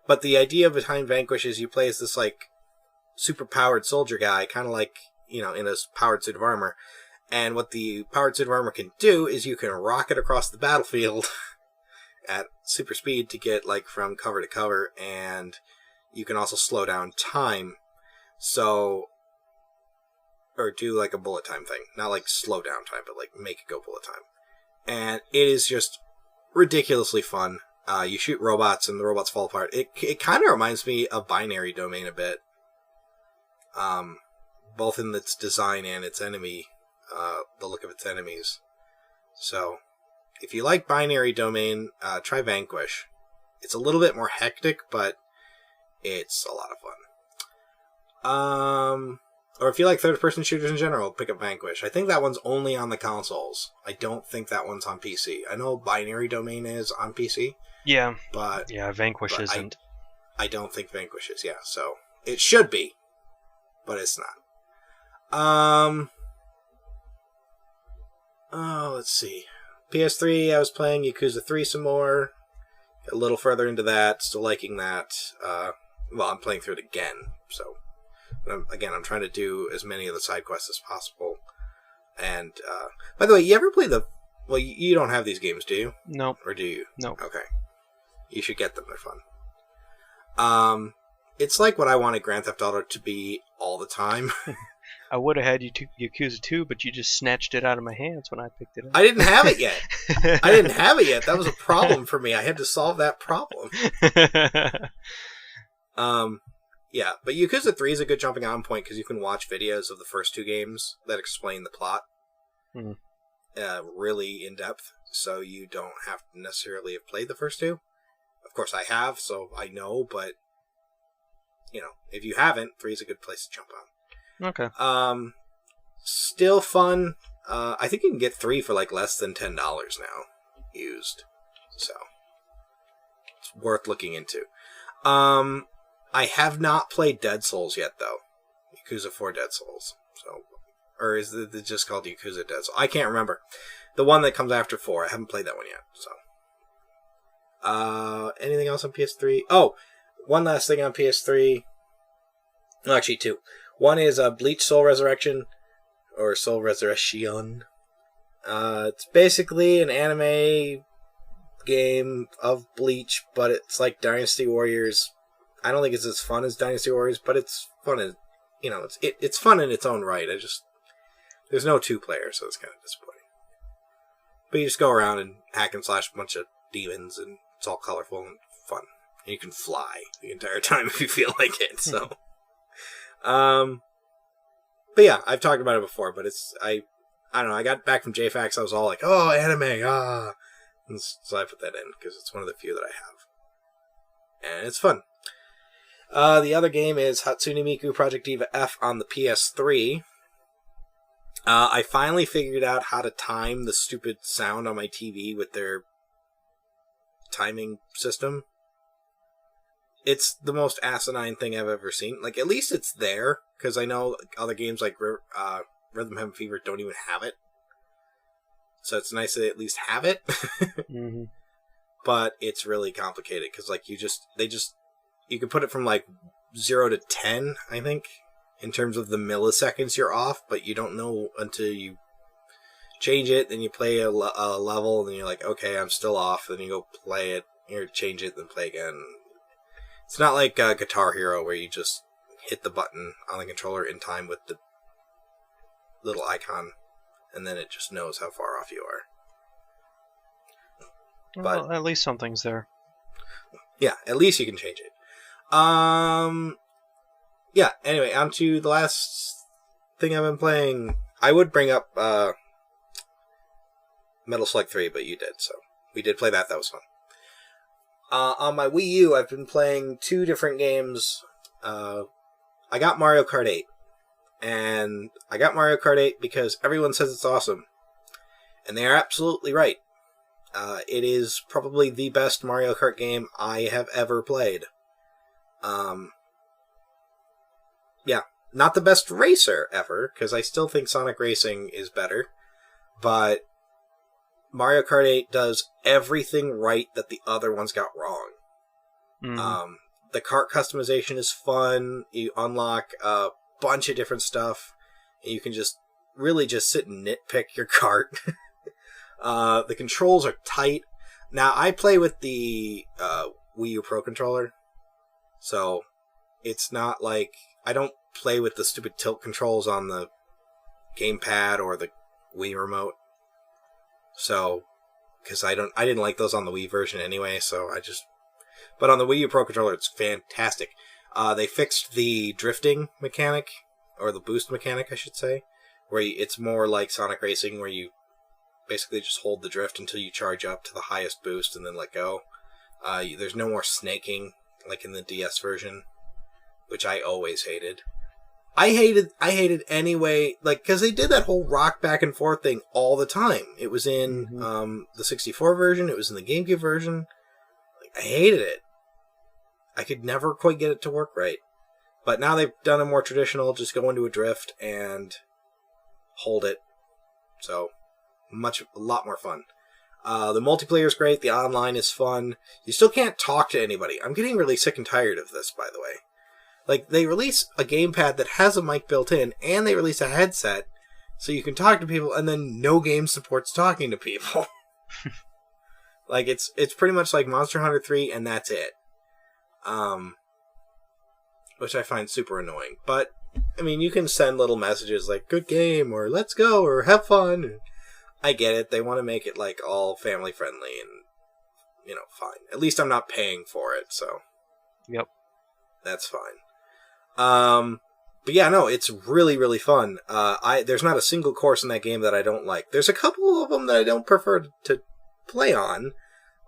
But the idea behind Vanquish is you play as this like super-powered soldier guy, kind of like, in a powered suit of armor. And what the powered suit of armor can do is you can rocket across the battlefield at super speed to get like from cover to cover, and you can also slow down time. So, or do like a bullet time thing. Not like slow down time, but like make it go bullet time. And it is just ridiculously fun. You shoot robots and the robots fall apart. It kind of reminds me of Binary Domain a bit. Both in its design and its enemy, the look of its enemies. So, if you like Binary Domain, try Vanquish. It's a little bit more hectic, but it's a lot of fun. Or if you like third-person shooters in general, pick up Vanquish. I think that one's only on the consoles. I don't think that one's on PC. I know Binary Domain is on PC. Yeah. But Vanquish isn't. I don't think Vanquish is, yeah. So, it should be, but it's not. Let's see. PS3, I was playing Yakuza 3 some more. A little further into that. Still liking that. I'm playing through it again, so... I'm trying to do as many of the side quests as possible. And, by the way, you ever play well, you don't have these games, do you? Nope. Or do you? Nope. Okay. You should get them, they're fun. It's like what I wanted Grand Theft Auto to be all the time. I would have had Yakuza 2, but you just snatched it out of my hands when I picked it up. I didn't have it yet. That was a problem for me. I had to solve that problem. Yeah, but Yakuza 3 is a good jumping on point because you can watch videos of the first two games that explain the plot really in depth, so you don't have to necessarily have played the first two. Of course, I have, so I know, but if you haven't, 3 is a good place to jump on. Okay. Still fun. I think you can get 3 for like less than $10 now, used. So it's worth looking into. I have not played Dead Souls yet, though. Yakuza 4 Dead Souls. Or is it just called Yakuza Dead Souls? I can't remember. The one that comes after 4. I haven't played that one yet. So, anything else on PS3? Oh, one last thing on PS3. No, actually, 2. One is Bleach Soul Resurrection, or Soul Resurrection. It's basically an anime game of Bleach, but it's like Dynasty Warriors. I don't think it's as fun as Dynasty Warriors, but it's fun. It's fun in its own right. There's no 2-player, so it's kind of disappointing. But you just go around and hack and slash a bunch of demons, and it's all colorful and fun. And you can fly the entire time if you feel like it. So, but yeah, I've talked about it before. But I don't know. I got back from JFAX. I was all like, "Oh, anime, And so I put that in because it's one of the few that I have, and it's fun. The other game is Hatsune Miku Project Diva F on the PS3. I finally figured out how to time the stupid sound on my TV with their timing system. It's the most asinine thing I've ever seen. Like, at least it's there, because I know other games like Rhythm Heaven Fever don't even have it. So it's nice that they at least have it. Mm-hmm. But it's really complicated, because like you can put it from like 0 to 10, I think, in terms of the milliseconds you're off, but you don't know until you change it, then you play a level, and then you're like, okay, I'm still off, then you go play it, you change it, then play again. It's not like Guitar Hero, where you just hit the button on the controller in time with the little icon, and then it just knows how far off you are. Well, at least something's there. Yeah, at least you can change it. Yeah, anyway, on to the last thing I've been playing. I would bring up Metal Slug 3, but you did, so we did play that. That was fun. On my Wii U, I've been playing 2 different games. I got Mario Kart 8. And I got Mario Kart 8 because everyone says it's awesome. And they are absolutely right. It is probably the best Mario Kart game I have ever played. Yeah, not the best racer ever, because I still think Sonic Racing is better. But Mario Kart 8 does everything right that the other ones got wrong. Mm-hmm. The kart customization is fun. You unlock a bunch of different stuff. And you can just really just sit and nitpick your kart. The controls are tight. Now, I play with the Wii U Pro Controller. So, it's not like... I don't play with the stupid tilt controls on the gamepad or the Wii remote. So, because I didn't like those on the Wii version anyway, so I just... But on the Wii U Pro Controller, it's fantastic. They fixed the drifting mechanic, or the boost mechanic, I should say, where it's more like Sonic Racing, where you basically just hold the drift until you charge up to the highest boost and then let go. There's no more snaking, like in the DS version, which I always hated. I hated anyway, like, because they did that whole rock back and forth thing all the time. It was in the 64 version, it was in the GameCube version. Like, I hated it. I could never quite get it to work right. But now they've done a more traditional, just go into a drift and hold it. So, a lot more fun. The multiplayer is great, the online is fun. You still can't talk to anybody. I'm getting really sick and tired of this, by the way. Like, they release a gamepad that has a mic built in, and they release a headset, so you can talk to people, and then no game supports talking to people. Like, it's pretty much like Monster Hunter 3, and that's it. Which I find super annoying. But, I mean, you can send little messages like, good game, or let's go, or have fun. I get it. They want to make it, like, all family-friendly, and, fine. At least I'm not paying for it, so... Yep. That's fine. But yeah, no, it's really, really fun. There's not a single course in that game that I don't like. There's a couple of them that I don't prefer to play on,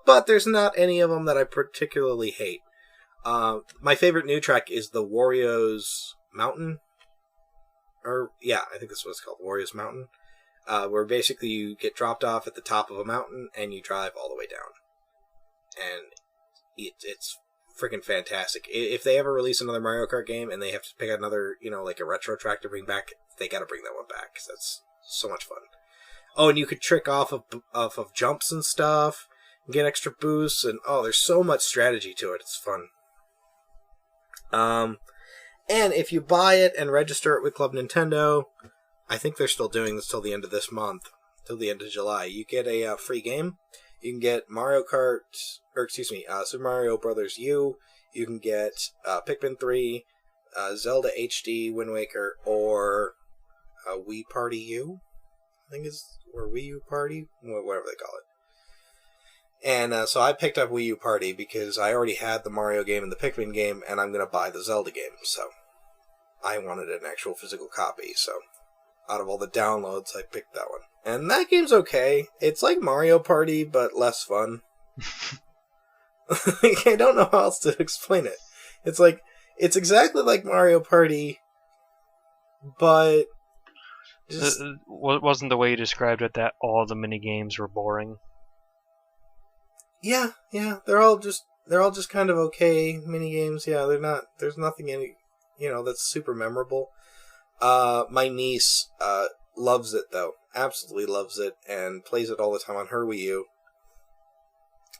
but there's not any of them that I particularly hate. My favorite new track is the Wario's Mountain. I think that's what it's called, Wario's Mountain. Where basically you get dropped off at the top of a mountain and you drive all the way down. And it's freaking fantastic. If they ever release another Mario Kart game and they have to pick another, like a retro track to bring back, they gotta bring that one back, because that's so much fun. Oh, and you could trick off of jumps and stuff, and get extra boosts, and there's so much strategy to it. It's fun. And if you buy it and register it with Club Nintendo, I think they're still doing this till the end of this month, till the end of July, you get a free game. You can get Super Mario Brothers U. You can get Pikmin 3, Zelda HD, Wind Waker, or Wii Party U. I think or Wii U Party, whatever they call it. And so I picked up Wii U Party because I already had the Mario game and the Pikmin game, and I'm going to buy the Zelda game. So I wanted an actual physical copy. So out of all the downloads, I picked that one. And that game's okay. It's like Mario Party, but less fun. I don't know how else to explain it. It's exactly like Mario Party, but just... Wasn't the way you described it that all the mini games were boring? Yeah, they're all just kind of okay mini games. Yeah, there's nothing that's super memorable. My niece loves it though. Absolutely loves it and plays it all the time on her Wii U.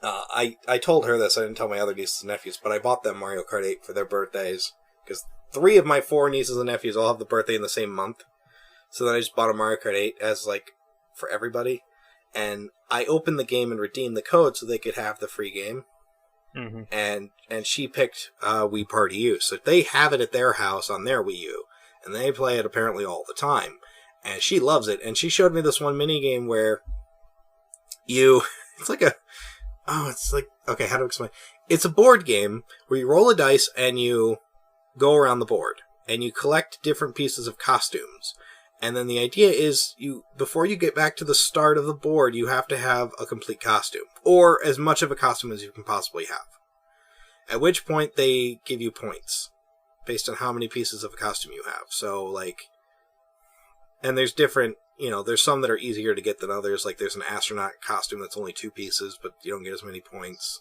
I told her this, I didn't tell my other nieces and nephews, but I bought them Mario Kart 8 for their birthdays, because 3 of my 4 nieces and nephews all have the birthday in the same month. So then I just bought a Mario Kart 8 as, for everybody. And I opened the game and redeemed the code so they could have the free game. Mm-hmm. And she picked Wii Party U. So they have it at their house on their Wii U. And they play it apparently all the time. And she loves it. And she showed me this one mini game where it's like Oh, it's like, okay, how to explain? It's a board game where you roll a dice and you go around the board and you collect different pieces of costumes. And then the idea is before you get back to the start of the board, you have to have a complete costume or as much of a costume as you can possibly have. At which point they give you points based on how many pieces of a costume you have. So like, and there's different, there's some that are easier to get than others. Like there's an astronaut costume that's only 2 pieces, but you don't get as many points.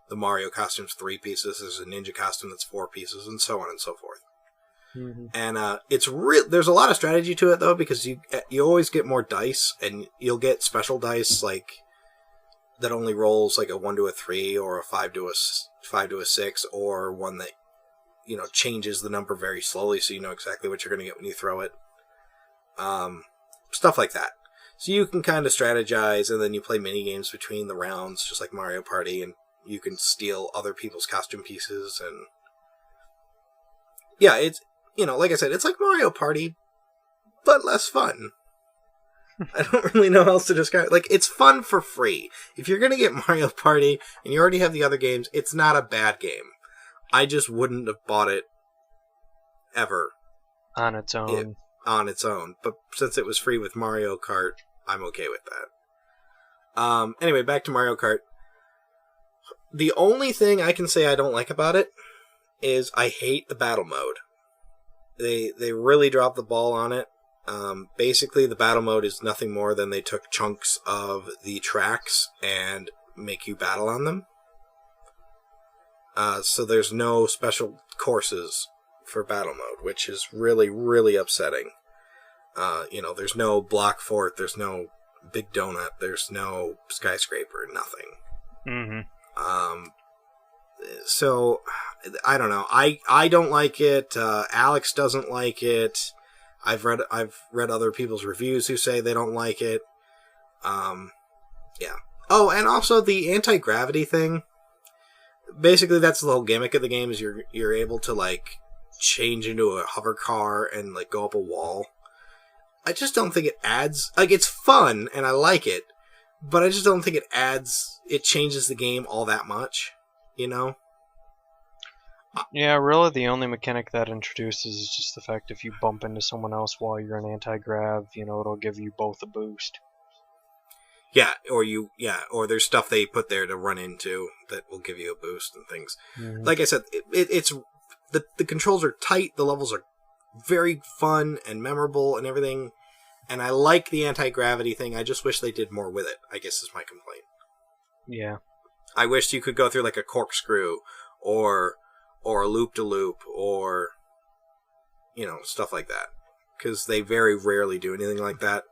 The Mario costume's 3 pieces. There's a ninja costume that's 4 pieces, and so on and so forth. Mm-hmm. And there's a lot of strategy to it though, because you always get more dice, and you'll get special dice like that only rolls like a 1 to a 3 or a 5 to a 6, or one that changes the number very slowly, so you know exactly what you're going to get when you throw it. Stuff like that. So you can kind of strategize, and then you play mini games between the rounds, just like Mario Party, and you can steal other people's costume pieces, and yeah, it's like I said, it's like Mario Party, but less fun. I don't really know how else to describe it. Like, it's fun for free. If you're gonna get Mario Party and you already have the other games, it's not a bad game. I just wouldn't have bought it ever on its own. But since it was free with Mario Kart, I'm okay with that. Anyway, back to Mario Kart. The only thing I can say I don't like about it is I hate the battle mode. They really dropped the ball on it. Basically, the battle mode is nothing more than they took chunks of the tracks and make you battle on them. So there's no special courses for battle mode, which is really, really upsetting. There's no block fort, there's no big donut, there's no skyscraper, nothing. Mm-hmm. So, I don't know. I don't like it. Alex doesn't like it. I've read other people's reviews who say they don't like it. Yeah. Oh, and also the anti-gravity thing. Basically, that's the whole gimmick of the game, is you're able to like change into a hover car and like go up a wall. I just don't think it adds, like, it's fun and I like it, but I just don't think it changes the game all that much, Yeah, really the only mechanic that introduces is just the fact if you bump into someone else while you're in anti-grav, it'll give you both a boost. Yeah, or there's stuff they put there to run into that will give you a boost and things. Mm-hmm. Like I said, it's the controls are tight, the levels are very fun and memorable and everything, and I like the anti-gravity thing. I just wish they did more with it, I guess is my complaint. Yeah. I wish you could go through like a corkscrew or a loop-de-loop or stuff like that, because they very rarely do anything like that.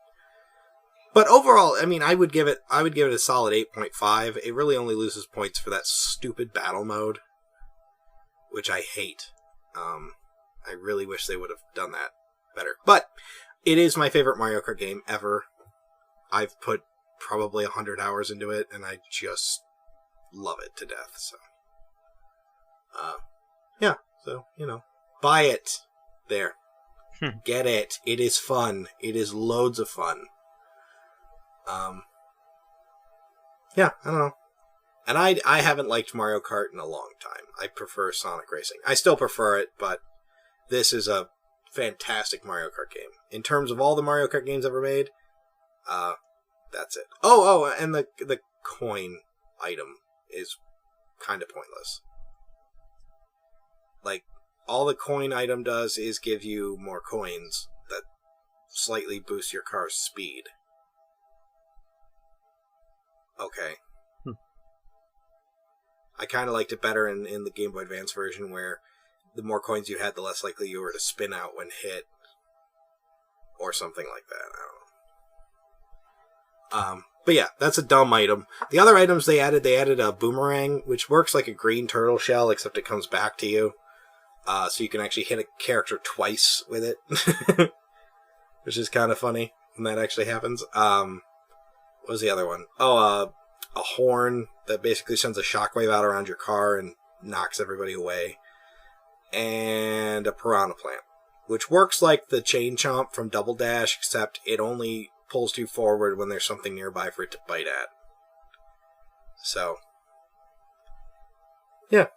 But overall, I mean, I would give it a solid 8.5. It really only loses points for that stupid battle mode, which I hate. I really wish they would have done that better. But it is my favorite Mario Kart game ever. I've put probably 100 hours into it, and I just love it to death. So, yeah. So, buy it. There. Get it. It is fun. It is loads of fun. Yeah, I don't know. And I haven't liked Mario Kart in a long time. I prefer Sonic Racing. I still prefer it, but this is a fantastic Mario Kart game. In terms of all the Mario Kart games ever made, that's it. Oh, and the coin item is kind of pointless. Like, all the coin item does is give you more coins that slightly boost your car's speed. Okay. I kind of liked it better in the Game Boy Advance version, where the more coins you had, the less likely you were to spin out when hit. Or something like that. I don't know. But yeah, that's a dumb item. The other items they added a boomerang, which works like a green turtle shell, except it comes back to you. So you can actually hit a character twice with it. Which is kind of funny when that actually happens. What was the other one? Oh, a horn that basically sends a shockwave out around your car and knocks everybody away. And a piranha plant, which works like the chain chomp from Double Dash, except it only pulls you forward when there's something nearby for it to bite at. So, yeah.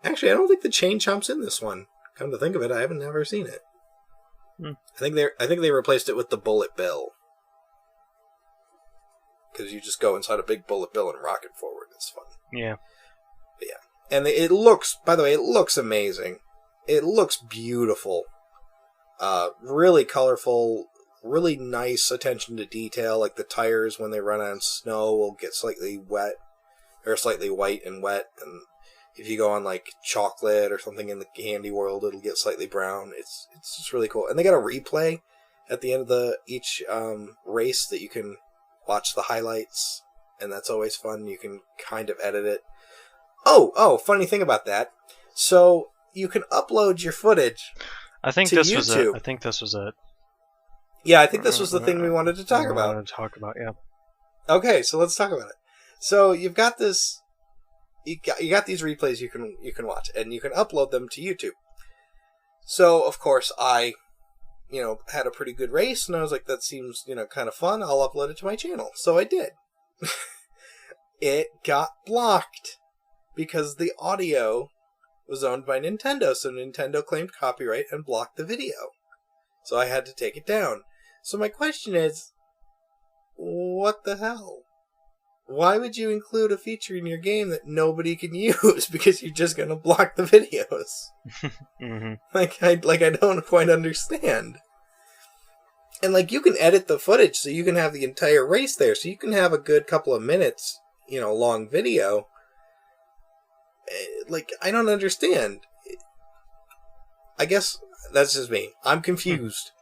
Actually, I don't think the chain chomp's in this one. Come to think of it, I haven't never seen it. I think they replaced it with the bullet bill. Because you just go inside a big bullet bill and rock it forward. It's fun. Yeah. But yeah. And it looks, by the way, it looks amazing. It looks beautiful. Really colorful, really nice attention to detail. Like the tires, when they run on snow, will get slightly wet, or slightly white and wet. And if you go on like chocolate or something in the candy world, it'll get slightly brown. It's just really cool. And they got a replay at the end of each race that you can watch the highlights, and that's always fun. You can kind of edit it. Oh, funny thing about that. So you can upload your footage. I think to this YouTube. was it. I think this was it. Yeah, I think this was the thing we wanted to talk I about. wanted to talk about, yeah. Okay, so let's talk about it. So you've got this. You got these replays you can watch, and you can upload them to YouTube. So of course I, had a pretty good race, and I was like, that seems kind of fun. I'll upload it to my channel. So I did. It got blocked because the audio was owned by Nintendo, so Nintendo claimed copyright and blocked the video. So I had to take it down. So my question is, what the hell? Why would you include a feature in your game that nobody can use because you're just going to block the videos? Mm-hmm. I don't quite understand. And you can edit the footage so you can have the entire race there, so you can have a good couple of minutes, long video. I don't understand. I guess that's just me. I'm confused.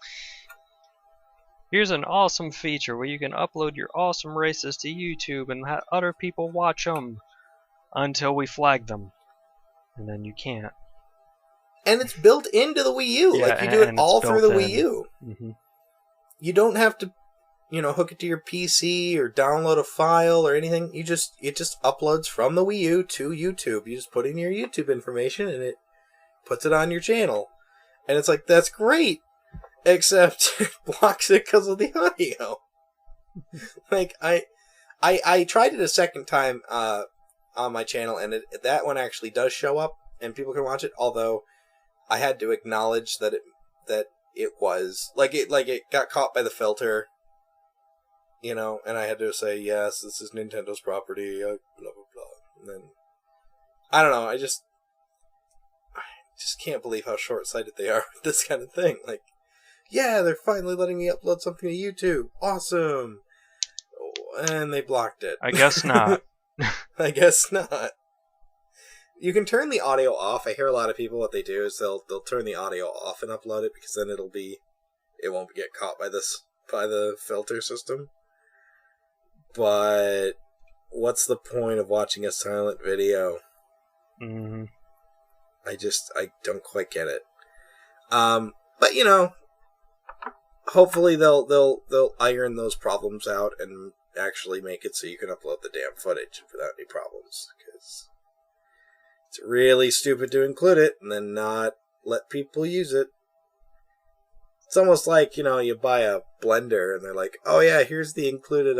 Here's an awesome feature where you can upload your awesome races to YouTube and have other people watch them until we flag them. And then you can't. And it's built into the Wii U. Yeah, you do it and all it's through the built Wii U. Mm-hmm. You don't have to, hook it to your PC or download a file or anything. It just uploads from the Wii U to YouTube. You just put in your YouTube information and it puts it on your channel. And it's like, that's great. Except it blocks it because of the audio. I tried it a second time on my channel, and that one actually does show up, and people can watch it. Although I had to acknowledge that it was it got caught by the filter, and I had to say yes, this is Nintendo's property, blah blah blah. And then I don't know, I just can't believe how short-sighted they are with this kind of thing. Yeah, they're finally letting me upload something to YouTube. Awesome. And they blocked it. I guess not. I guess not. You can turn the audio off. I hear a lot of people, what they do is they'll turn the audio off and upload it, because then it won't get caught by the filter system. But what's the point of watching a silent video? Mm-hmm. I don't quite get it. But hopefully they'll iron those problems out and actually make it so you can upload the damn footage without any problems. Because it's really stupid to include it and then not let people use it. It's almost like, you buy a blender and they're like, oh yeah, here's the included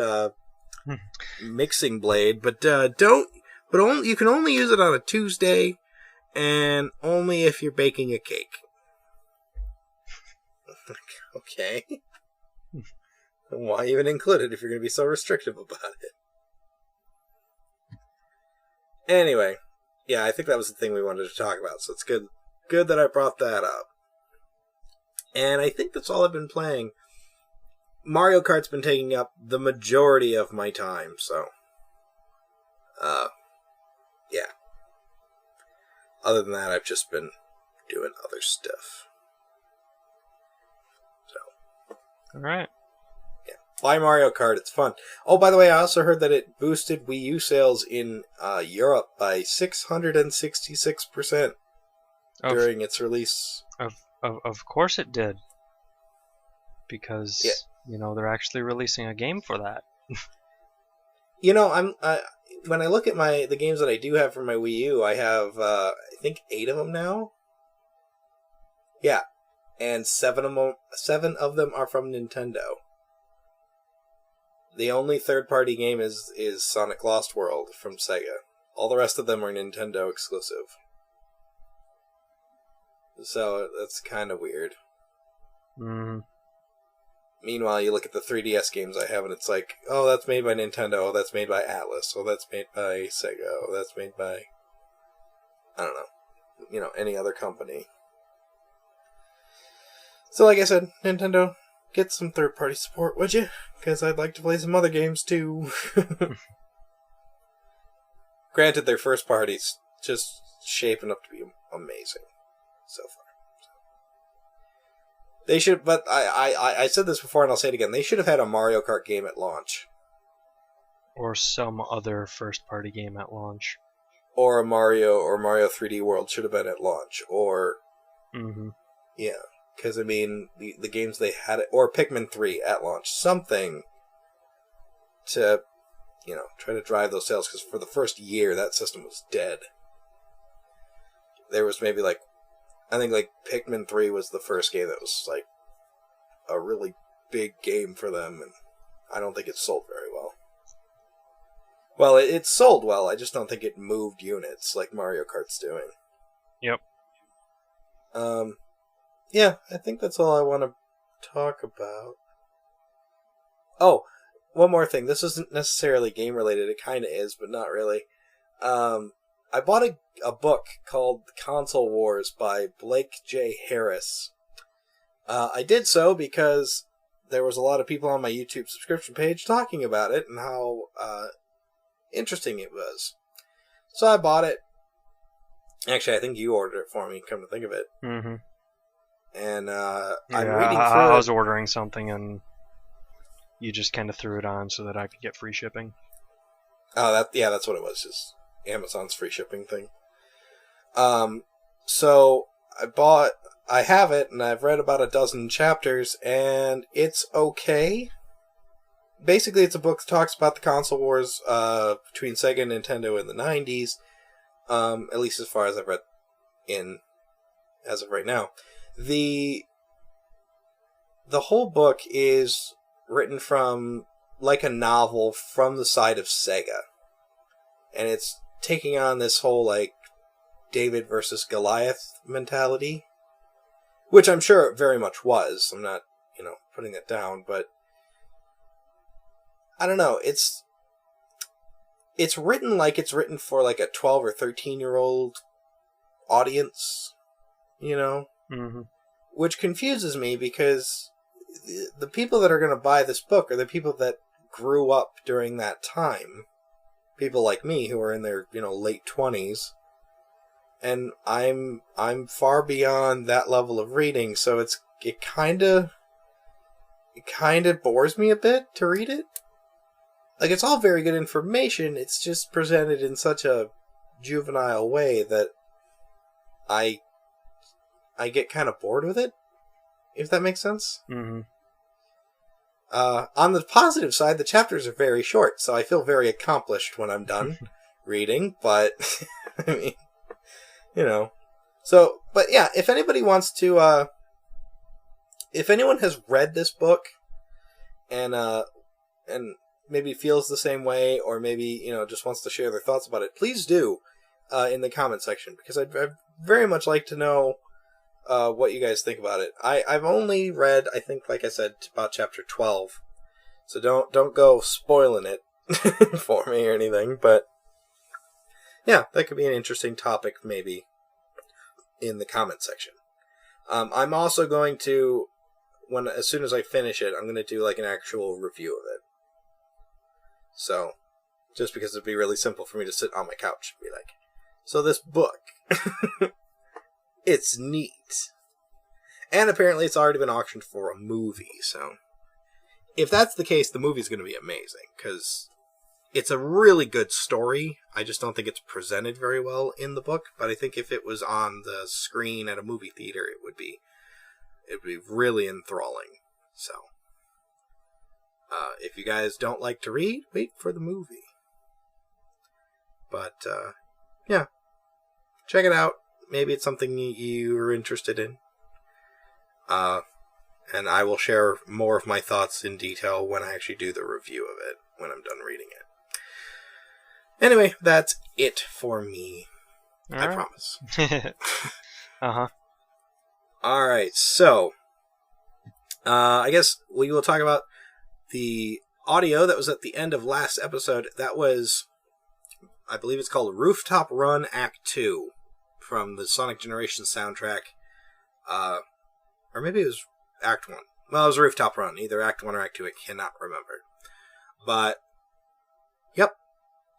mixing blade, but you can only use it on a Tuesday and only if you're baking a cake. Okay. Why even include it if you're going to be so restrictive about it? Anyway, yeah, I think that was the thing we wanted to talk about, so it's good that I brought that up. And I think that's all I've been playing. Mario Kart's been taking up the majority of my time, so yeah. Other than that, I've just been doing other stuff. Alright. Yeah. Buy Mario Kart, it's fun. Oh, by the way, I also heard that it boosted Wii U sales in Europe by 666% during its release. Of course it did. Because, they're actually releasing a game for that. I'm when I look at the games that I do have for my Wii U, I have, I think 8 of them now. Yeah. And 7 of them are from Nintendo. The only third-party game is Sonic Lost World from Sega. All the rest of them are Nintendo exclusive. So that's kind of weird. Mm. Meanwhile, you look at the 3DS games I have, and it's like, oh, that's made by Nintendo, oh, that's made by Atlas, oh, that's made by Sega, oh, that's made by, I don't know, any other company. So like I said, Nintendo, get some third-party support, would you? Because I'd like to play some other games, too. Granted, their first party's just shaping up to be amazing so far. They should, but I said this before and I'll say it again. They should have had a Mario Kart game at launch. Or some other first-party game at launch. Or Mario 3D World should have been at launch. Or, yeah. Because, I mean, the games they had, or Pikmin 3 at launch. Something to, try to drive those sales. Because for the first year, that system was dead. There was maybe I think Pikmin 3 was the first game that was a really big game for them, and I don't think it sold very well. Well, it sold well, I just don't think it moved units like Mario Kart's doing. Yep. Yeah, I think that's all I want to talk about. Oh, one more thing. This isn't necessarily game related, it kind of is, but not really. I bought a book called Console Wars by Blake J. Harris. I did so because there was a lot of people on my YouTube subscription page talking about it and how interesting it was. So I bought it. Actually, I think you ordered it for me, come to think of it. Mm-hmm. And I'm yeah, reading through I it. was ordering something and you just kind of threw it on so that I could get free shipping. Oh, that's what it was, just Amazon's free shipping thing. So I have it, and I've read about a dozen chapters, and it's okay. Basically, it's a book that talks about the console wars between Sega and Nintendo in the 90s, at least as far as I've read as of right now. The whole book is written from, like a novel, from the side of Sega. And it's taking on this whole, David versus Goliath mentality. Which I'm sure it very much was. I'm not, putting it down, but I don't know. It's written like it's written for, a 12 or 13-year-old audience, Mm-hmm. Which confuses me because the people that are going to buy this book are the people that grew up during that time. People like me who are in their, late 20s. And I'm far beyond that level of reading, so it kind of bores me a bit to read it. It's all very good information, it's just presented in such a juvenile way that I get kind of bored with it, if that makes sense. Mm-hmm. On the positive side, the chapters are very short, so I feel very accomplished when I'm done reading, but, I mean, So, but yeah, if anybody wants to, if anyone has read this book, and maybe feels the same way, or maybe, just wants to share their thoughts about it, please do, in the comment section, because I'd very much like to know, what you guys think about it. I've only read, I think, like I said, about chapter 12. So don't go spoiling it for me or anything, but yeah, that could be an interesting topic maybe in the comment section. I'm also going to, as soon as I finish it, I'm going to do an actual review of it. So, just because it'd be really simple for me to sit on my couch and be like, so this book, it's neat. And apparently it's already been auctioned for a movie, so if that's the case, the movie's going to be amazing, because it's a really good story. I just don't think it's presented very well in the book, but I think if it was on the screen at a movie theater, it would be really enthralling. So, if you guys don't like to read, wait for the movie. But, yeah, check it out. Maybe it's something you're interested in. And I will share more of my thoughts in detail when I actually do the review of it, when I'm done reading it. Anyway, that's it for me. All I right. promise. Uh-huh. Alright, so I guess we will talk about the audio that was at the end of last episode. That was, I believe it's called Rooftop Run Act 2 from the Sonic Generations soundtrack. Or maybe it was Act 1. Well, it was Rooftop Run, either Act 1 or Act 2, I cannot remember. But, yep,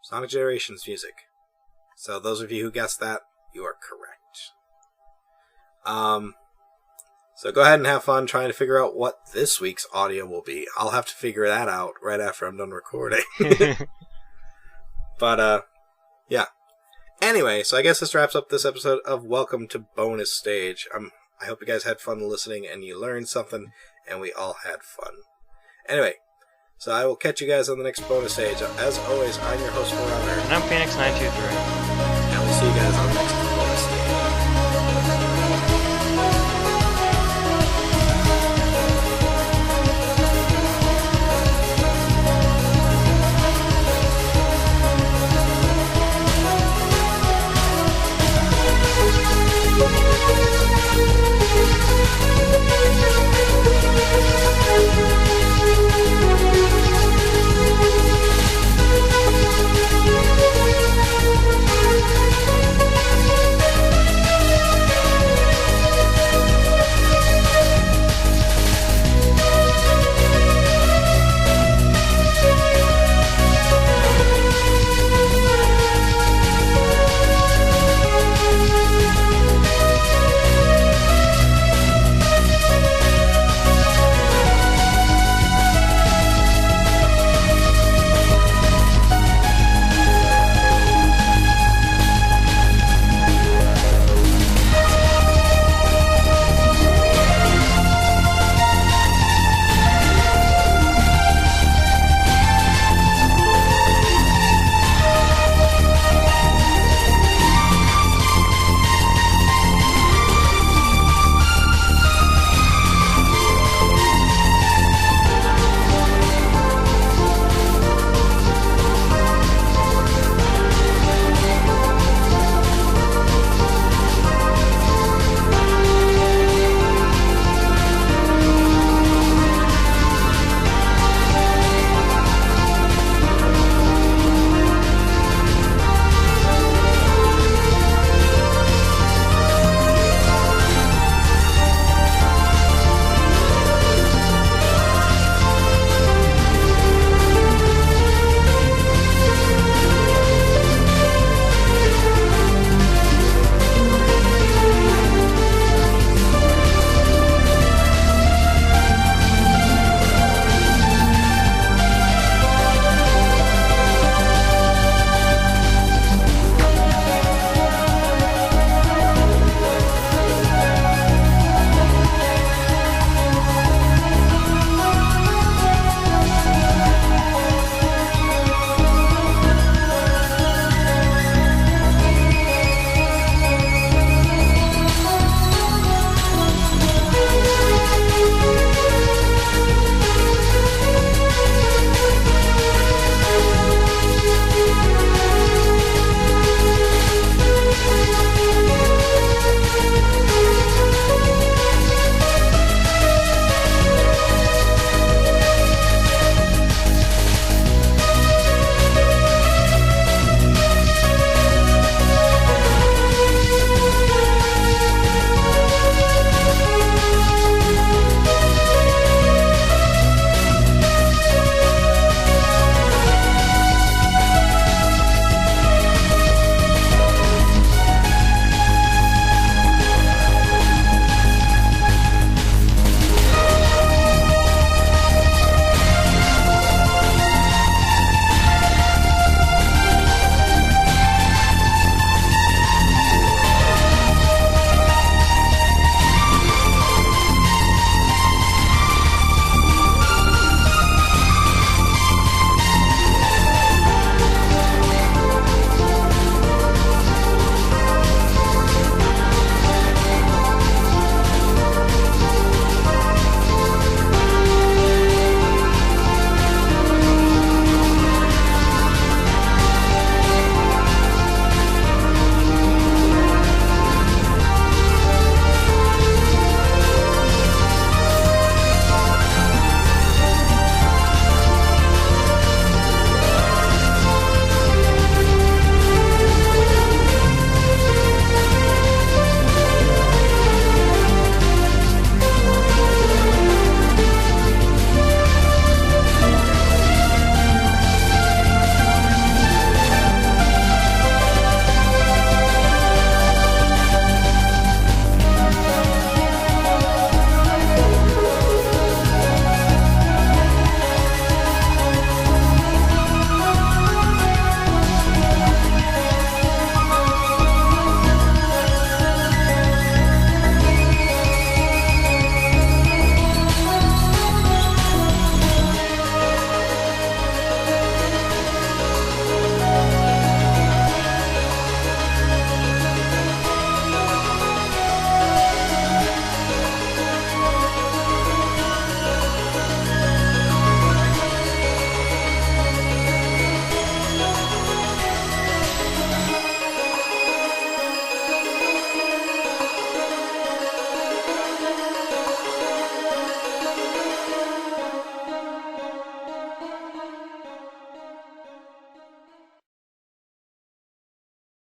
Sonic Generations music. So those of you who guessed that, you are correct. So go ahead and have fun trying to figure out what this week's audio will be. I'll have to figure that out right after I'm done recording. But, yeah. Anyway, so I guess this wraps up this episode of Welcome to Bonus Stage. I hope you guys had fun listening and you learned something, and we all had fun. Anyway, so I will catch you guys on the next bonus stage. As always, I'm your host, Marauder. And I'm Phoenix923.